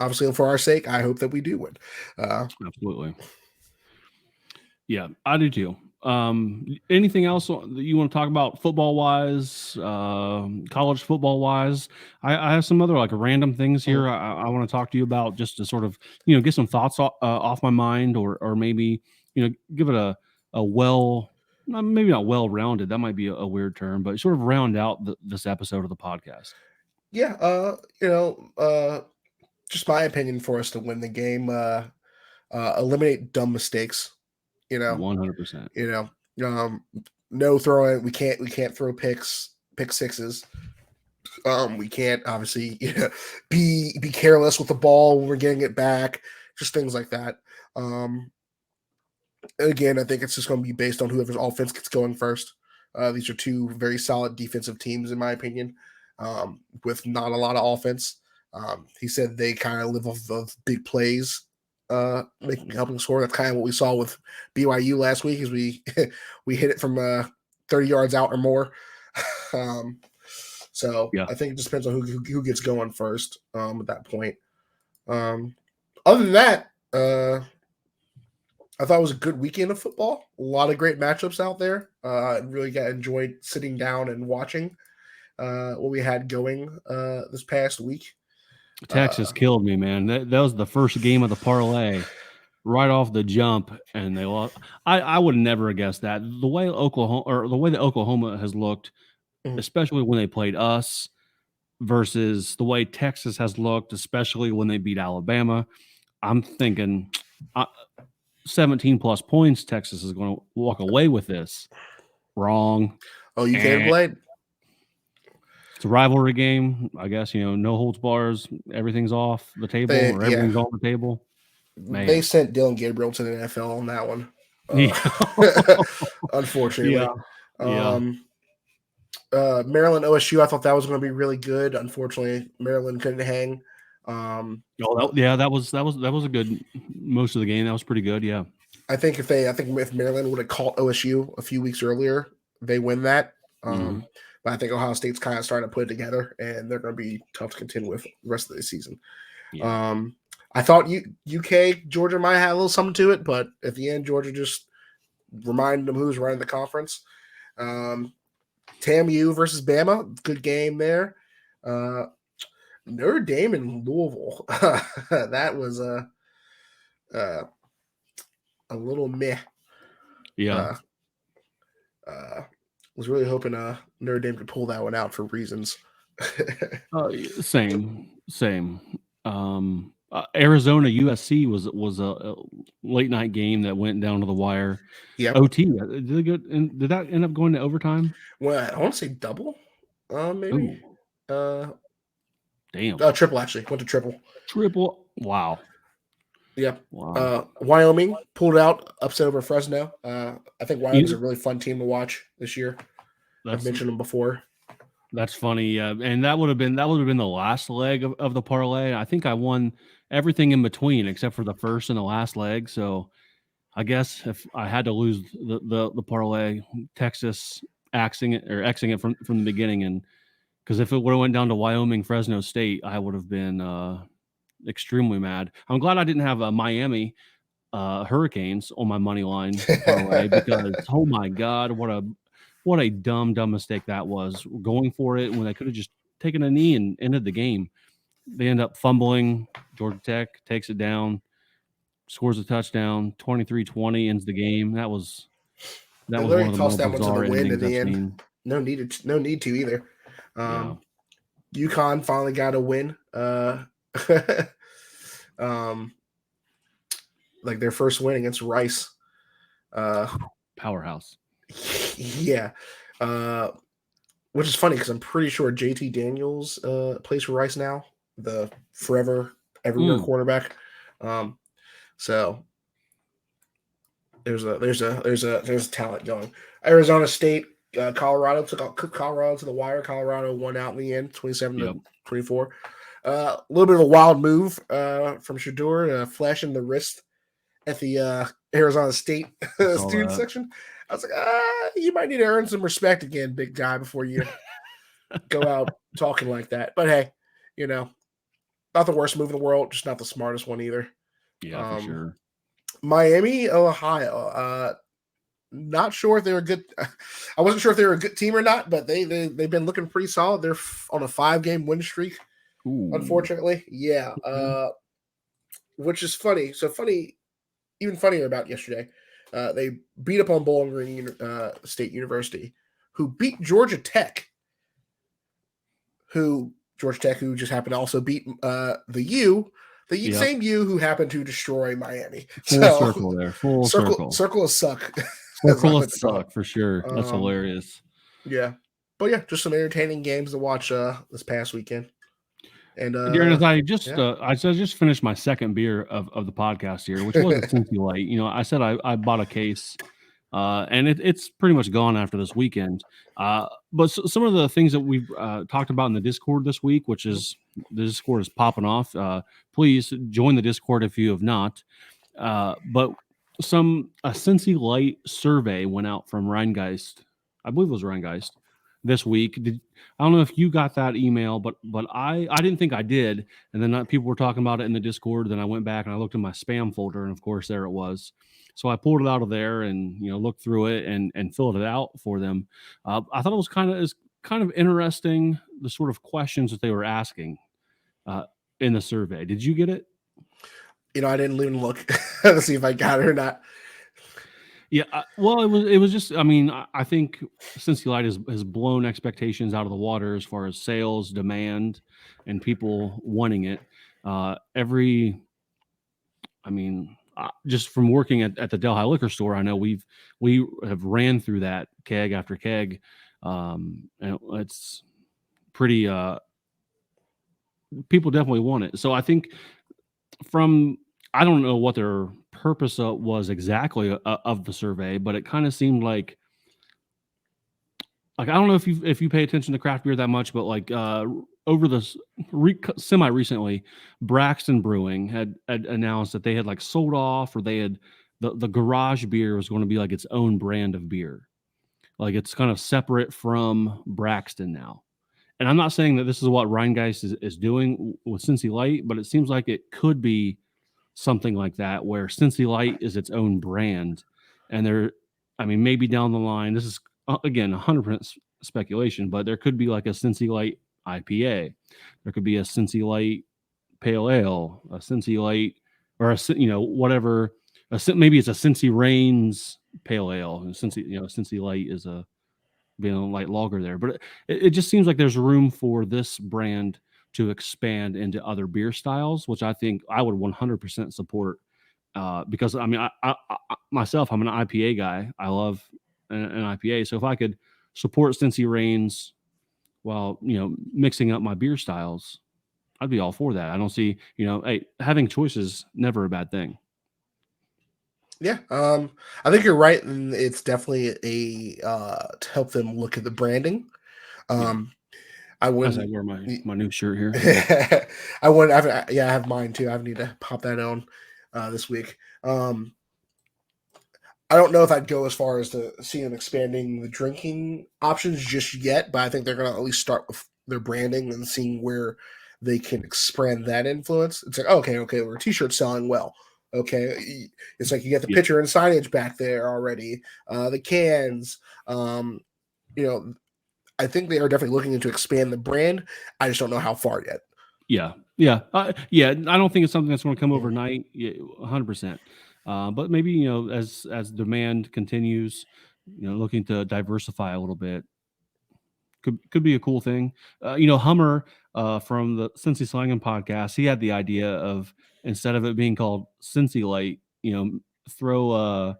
Obviously, for our sake, I hope that we do win. Absolutely. Yeah, I do too. Anything else that you want to talk about football wise, college football wise? I have some other like random things here I want to talk to you about, just to sort of, get some thoughts off my mind, or maybe, give it a well, maybe not well rounded. That might be a weird term, but sort of round out this episode of the podcast. Yeah. Just my opinion, for us to win the game, eliminate dumb mistakes. 100%. No throwing. We can't throw pick sixes. We can't obviously be careless with the ball when we're getting it back. Just things like that. Again, I think it's just going to be based on whoever's offense gets going first. These are two very solid defensive teams, in my opinion, with not a lot of offense. He said they kind of live off of big plays, helping score. That's kind of what we saw with BYU last week, is we hit it from 30 yards out or more. So I think it just depends on who gets going first at that point. Other than that, I thought it was a good weekend of football. A lot of great matchups out there. Really enjoyed sitting down and watching what we had going this past week. Texas killed me, man. That was the first game of the parlay right off the jump, and they lost. I would never have guessed that. The way that Oklahoma has looked, especially when they played us, versus the way Texas has looked, especially when they beat Alabama, I'm thinking 17 plus points. Texas is going to walk away with this. Wrong. Oh, you can't play. It's a rivalry game, I guess. No holds bars. Everything's off the table, or everything's on the table. Man. They sent Dylan Gabriel to the NFL on that one. Unfortunately. Maryland OSU, I thought that was going to be really good. Unfortunately, Maryland couldn't hang. That was a good most of the game. That was pretty good. Yeah. I think if Maryland would have caught OSU a few weeks earlier, they win that. But I think Ohio State's kind of starting to put it together, and they're going to be tough to contend with the rest of the season. Yeah. I thought UK Georgia might have a little something to it, but at the end, Georgia just reminded them who's running the conference. TAMU versus Bama, good game there. Notre Dame and Louisville, that was a little meh. Yeah. Was really hoping Notre Dame could pull that one out for reasons. Same. Arizona USC was a late night game that went down to the wire. Yeah. OT. Did that end up going to overtime? Well, I want to say double. Maybe. Ooh. Damn. Triple, actually. Went to triple. Triple. Wow. Yeah. Wow. Wyoming pulled out, upset over Fresno. I think Wyoming's a really fun team to watch this year. I've mentioned them before. That's funny. And that would have been the last leg of the parlay. I think I won everything in between except for the first and the last leg. So I guess if I had to lose the parlay, Texas Xing it from the beginning, and because if it would have went down to Wyoming, Fresno State, I would have been extremely mad. I'm glad I didn't have a Miami Hurricanes on my money line parlay because oh my God, what a dumb mistake that was, going for it when they could have just taken a knee and ended the game. They end up fumbling. Georgia Tech takes it down, scores a touchdown, 23-20, ends the game. That was one of the most bizarre endings I've seen. No need to either. UConn finally got a win. Like their first win against Rice. Powerhouse. Yeah. Which is funny because I'm pretty sure JT Daniels plays for Rice now, the forever everywhere quarterback. So there's a talent going. Arizona State, Colorado took Colorado to the wire. Colorado won out in the end, 27-24. A little bit of a wild move from Shador, flashing the wrist at the Arizona State student section. I was like, you might need to earn some respect again, big guy, before you go out talking like that. But hey, not the worst move in the world, just not the smartest one either. Yeah, for sure. Miami, Ohio. Not sure if they're a good. I wasn't sure if they were a good team or not, but they've been looking pretty solid. They're on a 5-game win streak. Ooh. Unfortunately, yeah. Which is funny. So funny, even funnier about yesterday. They beat up on Bowling Green State University, who beat Georgia Tech. Who just happened to also beat the same U who happened to destroy Miami. Full circle there. Full circle. Circle of suck. Circle of suck for sure. That's hilarious. Yeah. But yeah, just some entertaining games to watch this past weekend. And Darin, I just finished my second beer of the podcast here, which was a Cincy Light. I said I bought a case, and it's pretty much gone after this weekend. But some of the things that we've talked about in the Discord this week, which is the Discord is popping off. Please join the Discord if you have not. But a Cincy Light survey went out from Rheingeist. I believe it was Rheingeist this week. I don't know if you got that email, but I didn't think I did. And then people were talking about it in the Discord. Then I went back and I looked in my spam folder, and of course there it was. So I pulled it out of there and looked through it and filled it out for them. I thought it was kind of interesting, the sort of questions that they were asking in the survey. Did you get it? I didn't even look to see if I got it or not. Yeah, well, it was just. I mean, I think Cincy Light has blown expectations out of the water as far as sales, demand, and people wanting it. Just from working at the Delhi liquor store, I know we have ran through that keg after keg, and it's pretty. People definitely want it, so I think I don't know what their purpose was exactly of the survey, but it kind of seemed like I don't know if you pay attention to craft beer that much, but over the semi recently, Braxton Brewing had announced that they had sold off, or they had the garage beer was going to be its own brand of beer, it's kind of separate from Braxton now. And I'm not saying that this is what Rheingeist is doing with Cincy Light, but it seems like it could be something like that, where Cincy Light is its own brand. And maybe down the line, this is again 100% speculation, but there could be a Cincy Light IPA, there could be a Cincy Light Pale Ale, a Cincy Light, or whatever. Maybe it's a Cincy Reigns Pale Ale, and Cincy Light is being a light lager there. But it just seems like there's room for this brand to expand into other beer styles, which I think I would 100% support. Because I myself, I'm an IPA guy. I love an IPA. So if I could support Cincy Reigns while mixing up my beer styles, I'd be all for that. I don't see having choices never a bad thing. Yeah, I think you're right, and it's definitely to help them look at the branding. I wouldn't. As I wear my new shirt here. I wouldn't. I have mine too. I need to pop that on this week. I don't know if I'd go as far as to see them expanding the drinking options just yet, but I think they're going to at least start with their branding and seeing where they can expand that influence. It's okay, well, our t-shirt's selling well. Okay, it's you get the picture and signage back there already. The cans, I think they are definitely looking to expand the brand. I just don't know how far yet. Yeah. I don't think it's something that's going to come overnight. 100%. But maybe as demand continues, looking to diversify a little bit, could be a cool thing. Hummer from the Cincy Slangin podcast, he had the idea of, instead of it being called Cincy Light, throw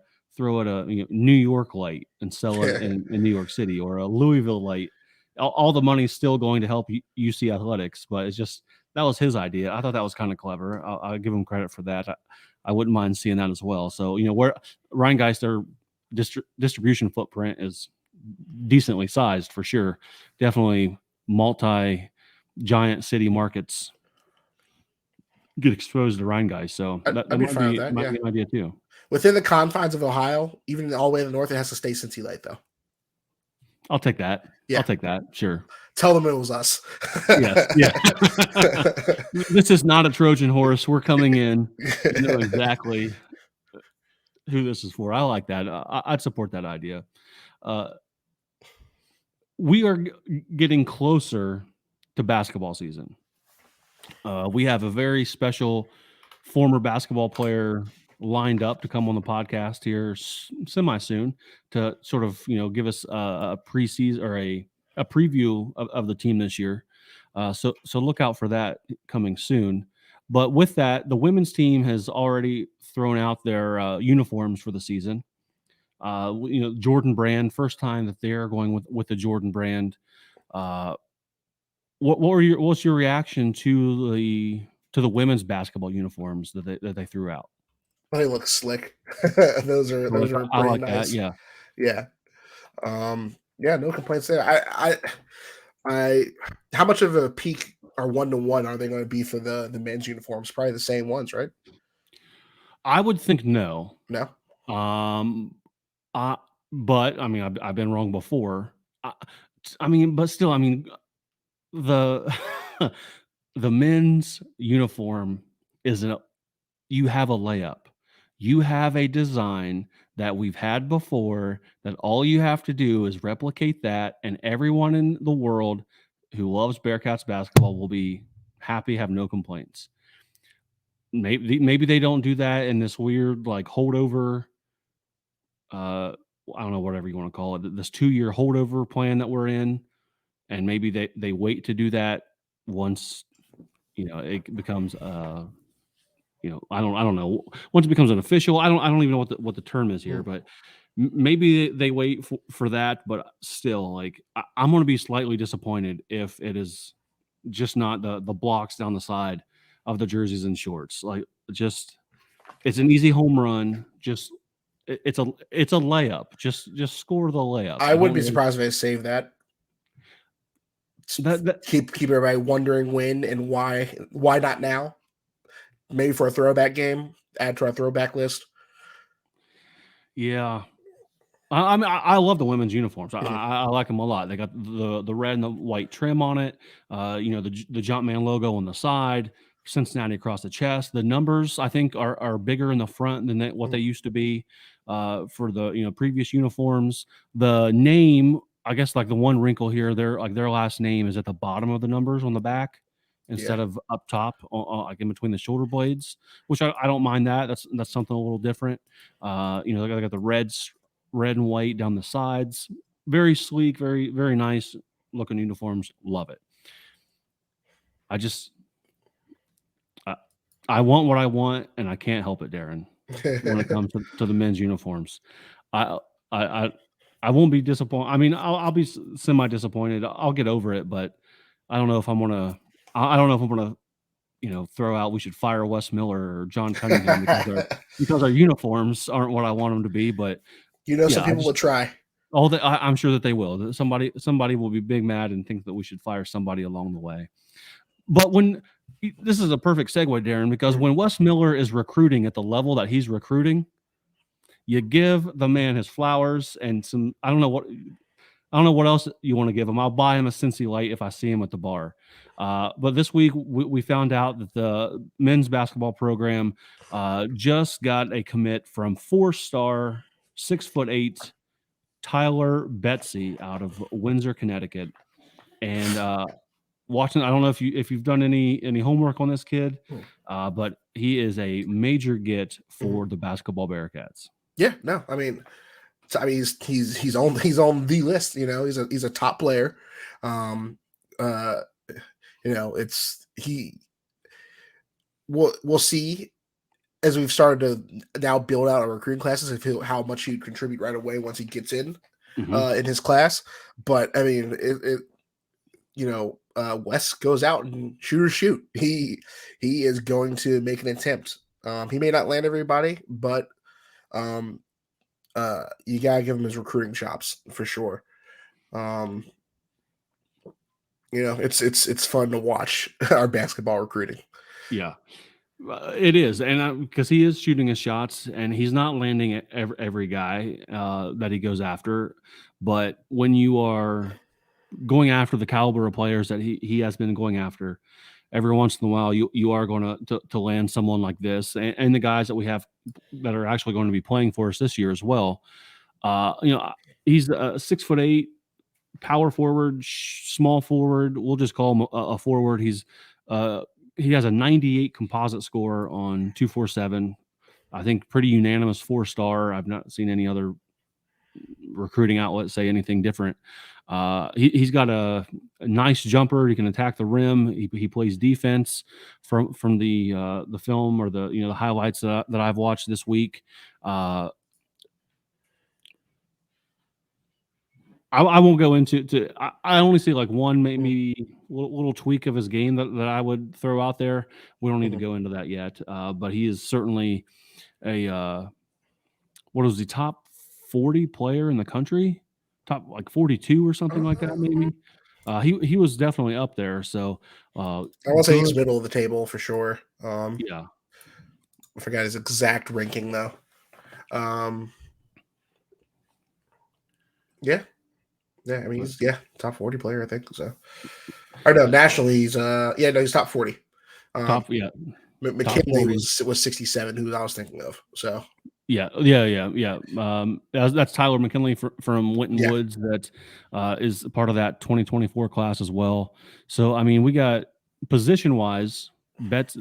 it a New York Light and sell it in New York City, or a Louisville Light. All the money's still going to help UC athletics, but it's just, that was his idea. I thought that was kind of clever. I'll give him credit for that. I wouldn't mind seeing that as well. So where Rheingeist, their distribution footprint is decently sized for sure. Definitely multi-giant city markets get exposed to Rheingeist. So that might be an idea too. within the confines of Ohio, even all the way to the north, it has to stay Cincy Light, though. I'll take that. Yeah. I'll take that. Sure. Tell them it was us. Yes. Yeah. This is not a Trojan horse. We're coming in. You know exactly who this is for. I like that. I'd support that idea. We are getting closer to basketball season. We have a very special former basketball player lined up to come on the podcast here semi soon to sort of, give us a preseason or a preview of the team this year. So look out for that coming soon. But with that, the women's team has already thrown out their uniforms for the season. Jordan brand, first time that they're going with the Jordan brand. What's your reaction to the women's basketball uniforms that they threw out? They look slick. those are I like nice. that. Yeah. No complaints there. I how much of a peak or 1-to-1 are they going to be for the men's uniforms? Probably the same ones, right? I would think no. No. But I mean, I've been wrong before. But still, the the men's uniform you have a layup. You have a design that we've had before that all you have to do is replicate that, and everyone in the world who loves Bearcats basketball will be happy, have no complaints. Maybe they don't do that in this weird like holdover. I don't know, whatever you want to call it. This 2-year holdover plan that we're in, and maybe they wait to do that once it becomes I don't know, once it becomes an official. I don't even know what the term is here, but maybe they wait for that. But still, like I'm going to be slightly disappointed if it is just not the blocks down the side of the jerseys and shorts. Like it's an easy home run. It's a layup. Just score the layup. I wouldn't be surprised if they save that. Keep everybody wondering when and why not now. Maybe for a throwback game, add to our throwback list. Yeah. I love the women's uniforms. I like them a lot. They got the red and the white trim on it. The Jumpman logo on the side, Cincinnati across the chest. The numbers I think are bigger in the front than what they used to be for the previous uniforms. The name, I guess, like the one wrinkle here, their last name is at the bottom of the numbers on the back instead of up top, like in between the shoulder blades, which I don't mind that. That's something a little different. They got the red and white down the sides. Very sleek, very, very nice looking uniforms. Love it. I want what I want, and I can't help it, Darin, when it comes to the men's uniforms. I won't be disappointed. I mean, I'll be semi-disappointed. I'll get over it, but I don't know if I'm gonna throw out we should fire Wes Miller or John Cunningham because our uniforms aren't what I want them to be. But some people will try. I'm sure that they will. Somebody will be big mad and think that we should fire somebody along the way. But this is a perfect segue, Darin, because when Wes Miller is recruiting at the level that he's recruiting, you give the man his flowers and some. I don't know what else you want to give him. I'll buy him a Cincy Light if I see him at the bar. But this week we found out that the men's basketball program just got a commit from 4-star, 6'8" Tyler Betsy out of Windsor, Connecticut. And watching, I don't know if you've done any homework on this kid, but he is a major get for the basketball Bearcats. Yeah, no, I mean he's on the list. He's a top player. We'll see as we've started to now build out our recruiting classes and how much he'd contribute right away once he gets in his class. But I mean, Wes goes out and shoot. He is going to make an attempt. He may not land everybody, but you gotta give him his recruiting chops for sure. It's fun to watch our basketball recruiting. Yeah. It is, and because he is shooting his shots, and he's not landing at every guy that he goes after. But when you are going after the caliber of players that he has been going after, every once in a while you are going to land someone like this, and the guys that we have that are actually going to be playing for us this year as well. He's a 6'8" power forward, small forward. We'll just call him a forward. He has a 98 composite score on 247. I think pretty unanimous 4-star. I've not seen any other recruiting outlet say anything different. He's got a nice jumper. He can attack the rim. He plays defense from the film or the highlights that I've watched this week. I won't go into. I only see like one maybe little tweak of his game that I would throw out there. We don't need to go into that yet. But he is certainly a what was the top 40 player in the country, top like 42 or something like that maybe. He was definitely up there. So I will say he's middle of the table for sure. Yeah, I forgot his exact ranking though. Yeah. Yeah, I mean he's top 40 player, I think so. Or no, nationally he's he's top 40. McKinley was 67, who I was thinking of. So yeah. That's Tyler McKinley from Winton Woods. That is part of that 2024 class as well. So I mean, we got position wise,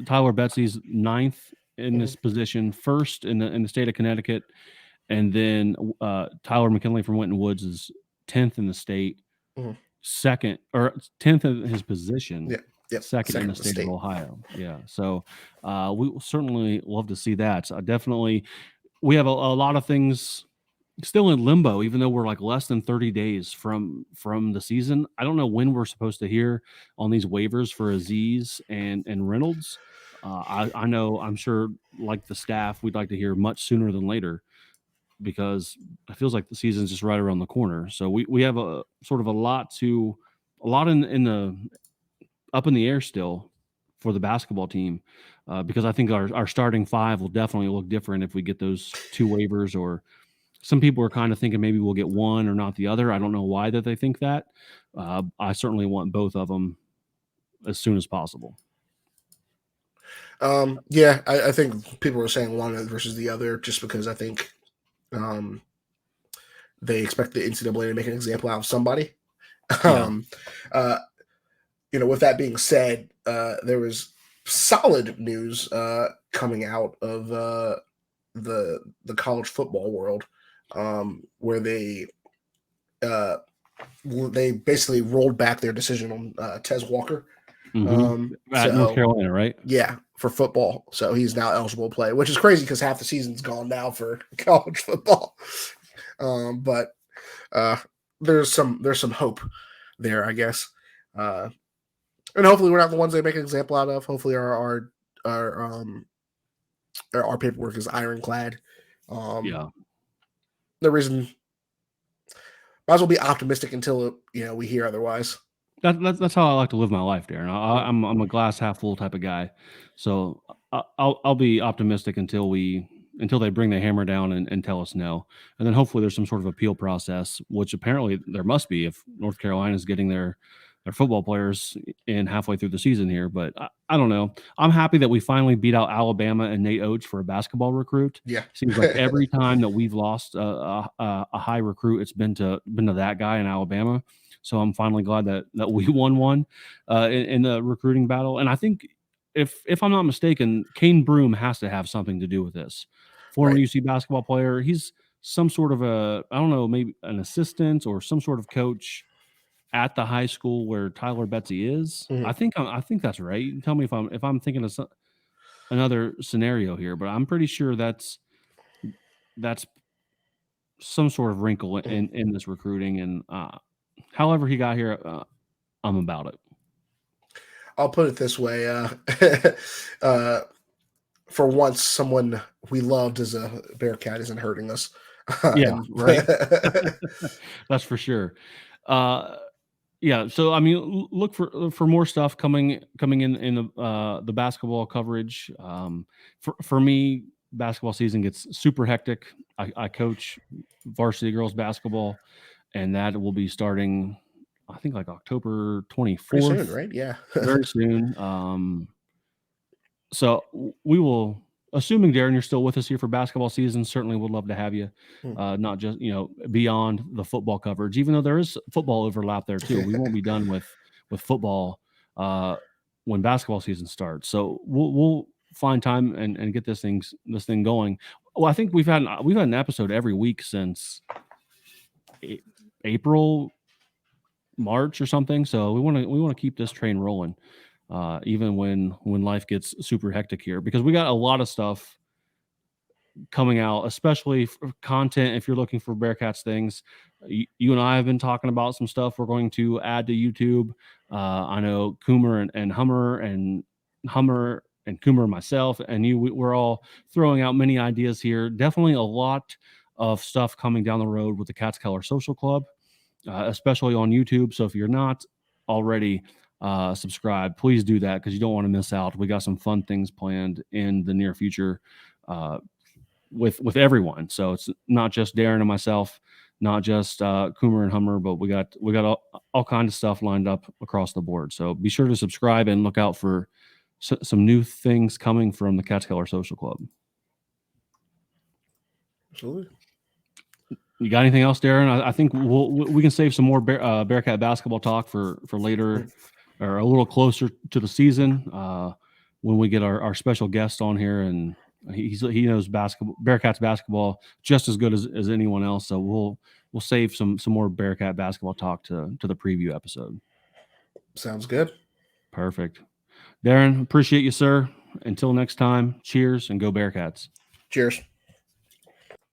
Tyler Betsy's 9th in this position, 1st in the state of Connecticut, and then Tyler McKinley from Winton Woods is 10th in the state, 2nd or 10th in his position. Second in the state of Ohio. Yeah. So we will certainly love to see that. So definitely we have a lot of things still in limbo, even though we're like less than 30 days from the season. I don't know when we're supposed to hear on these waivers for Aziz and Reynolds. I know, I'm sure like the staff, we'd like to hear much sooner than later, because it feels like the season's just right around the corner. So we have a sort of a lot in the up in the air still for the basketball team, because I think our starting 5 will definitely look different if we get those 2 waivers, or some people are kind of thinking maybe we'll get one or not the other. I don't know why that they think that. I certainly want both of them as soon as possible. I think people are saying one versus the other just because I think they expect the NCAA to make an example out of somebody. With that being said, there was solid news coming out of the college football world, where they basically rolled back their decision on Tez Walker. At North Carolina, right? Yeah, for football. So he's now eligible to play, which is crazy because half the season's gone now for college football. But there's some hope there, I guess. And hopefully we're not the ones they make an example out of. Hopefully our paperwork is ironclad. The reason, might as well be optimistic until we hear otherwise. That's how I like to live my life, Darin. I'm a glass half full type of guy, so I'll be optimistic until they bring the hammer down and tell us no, and then hopefully there's some sort of appeal process, which apparently there must be if North Carolina is getting their football players in halfway through the season here. But I don't know. I'm happy that we finally beat out Alabama and Nate Oates for a basketball recruit. Yeah, seems like every time that we've lost a high recruit, it's been to that guy in Alabama. So I'm finally glad that we won one in the recruiting battle. And I think if I'm not mistaken, Kane Broom has to have something to do with this. Former UC basketball player. He's some sort of maybe an assistant or some sort of coach at the high school where Tyler Betsy is. I think that's right. You can tell me if I'm thinking of another scenario here, but I'm pretty sure that's some sort of wrinkle in this recruiting. And however he got here, I'm about it. I'll put it this way. For once, someone we loved as a Bearcat isn't hurting us. Yeah, right. That's for sure. Yeah, so I mean, look for more stuff coming in the basketball coverage. For me, basketball season gets super hectic. I coach varsity girls basketball, and that will be starting, I think, like October Pretty 24th, soon, right? Yeah. very soon. So we will, assuming Darin, you're still with us here for basketball season, certainly would love to have you. Not just beyond the football coverage, even though there is football overlap there too. We won't be done with football when basketball season starts. So we'll find time and get this thing going. Well, I think we've had an episode every week since April, March or something. So we want to keep this train rolling. Even when life gets super hectic here, because we got a lot of stuff coming out, especially for content. If you're looking for Bearcats things, you and I have been talking about some stuff we're going to add to YouTube. I know Coomer and Hummer and Coomer and myself and you, we're all throwing out many ideas here. Definitely a lot of stuff coming down the road with the Catskeller Social Club, especially on YouTube. So if you're not already subscribe, please do that, because you don't want to miss out. We got some fun things planned in the near future with everyone. So it's not just Darin and myself, not just Coomer and Hummer, but we got all kinds of stuff lined up across the board. So be sure to subscribe and look out for some new things coming from the Catskeller Social Club. Absolutely. You got anything else, Darin? I think we can save some more Bearcat basketball talk for later, or a little closer to the season, when we get our special guest on here, and he knows Bearcats basketball just as good as anyone else. So we'll save some more Bearcat basketball talk to the preview episode. Sounds good. Perfect. Darin, appreciate you, sir. Until next time, cheers and go Bearcats. Cheers.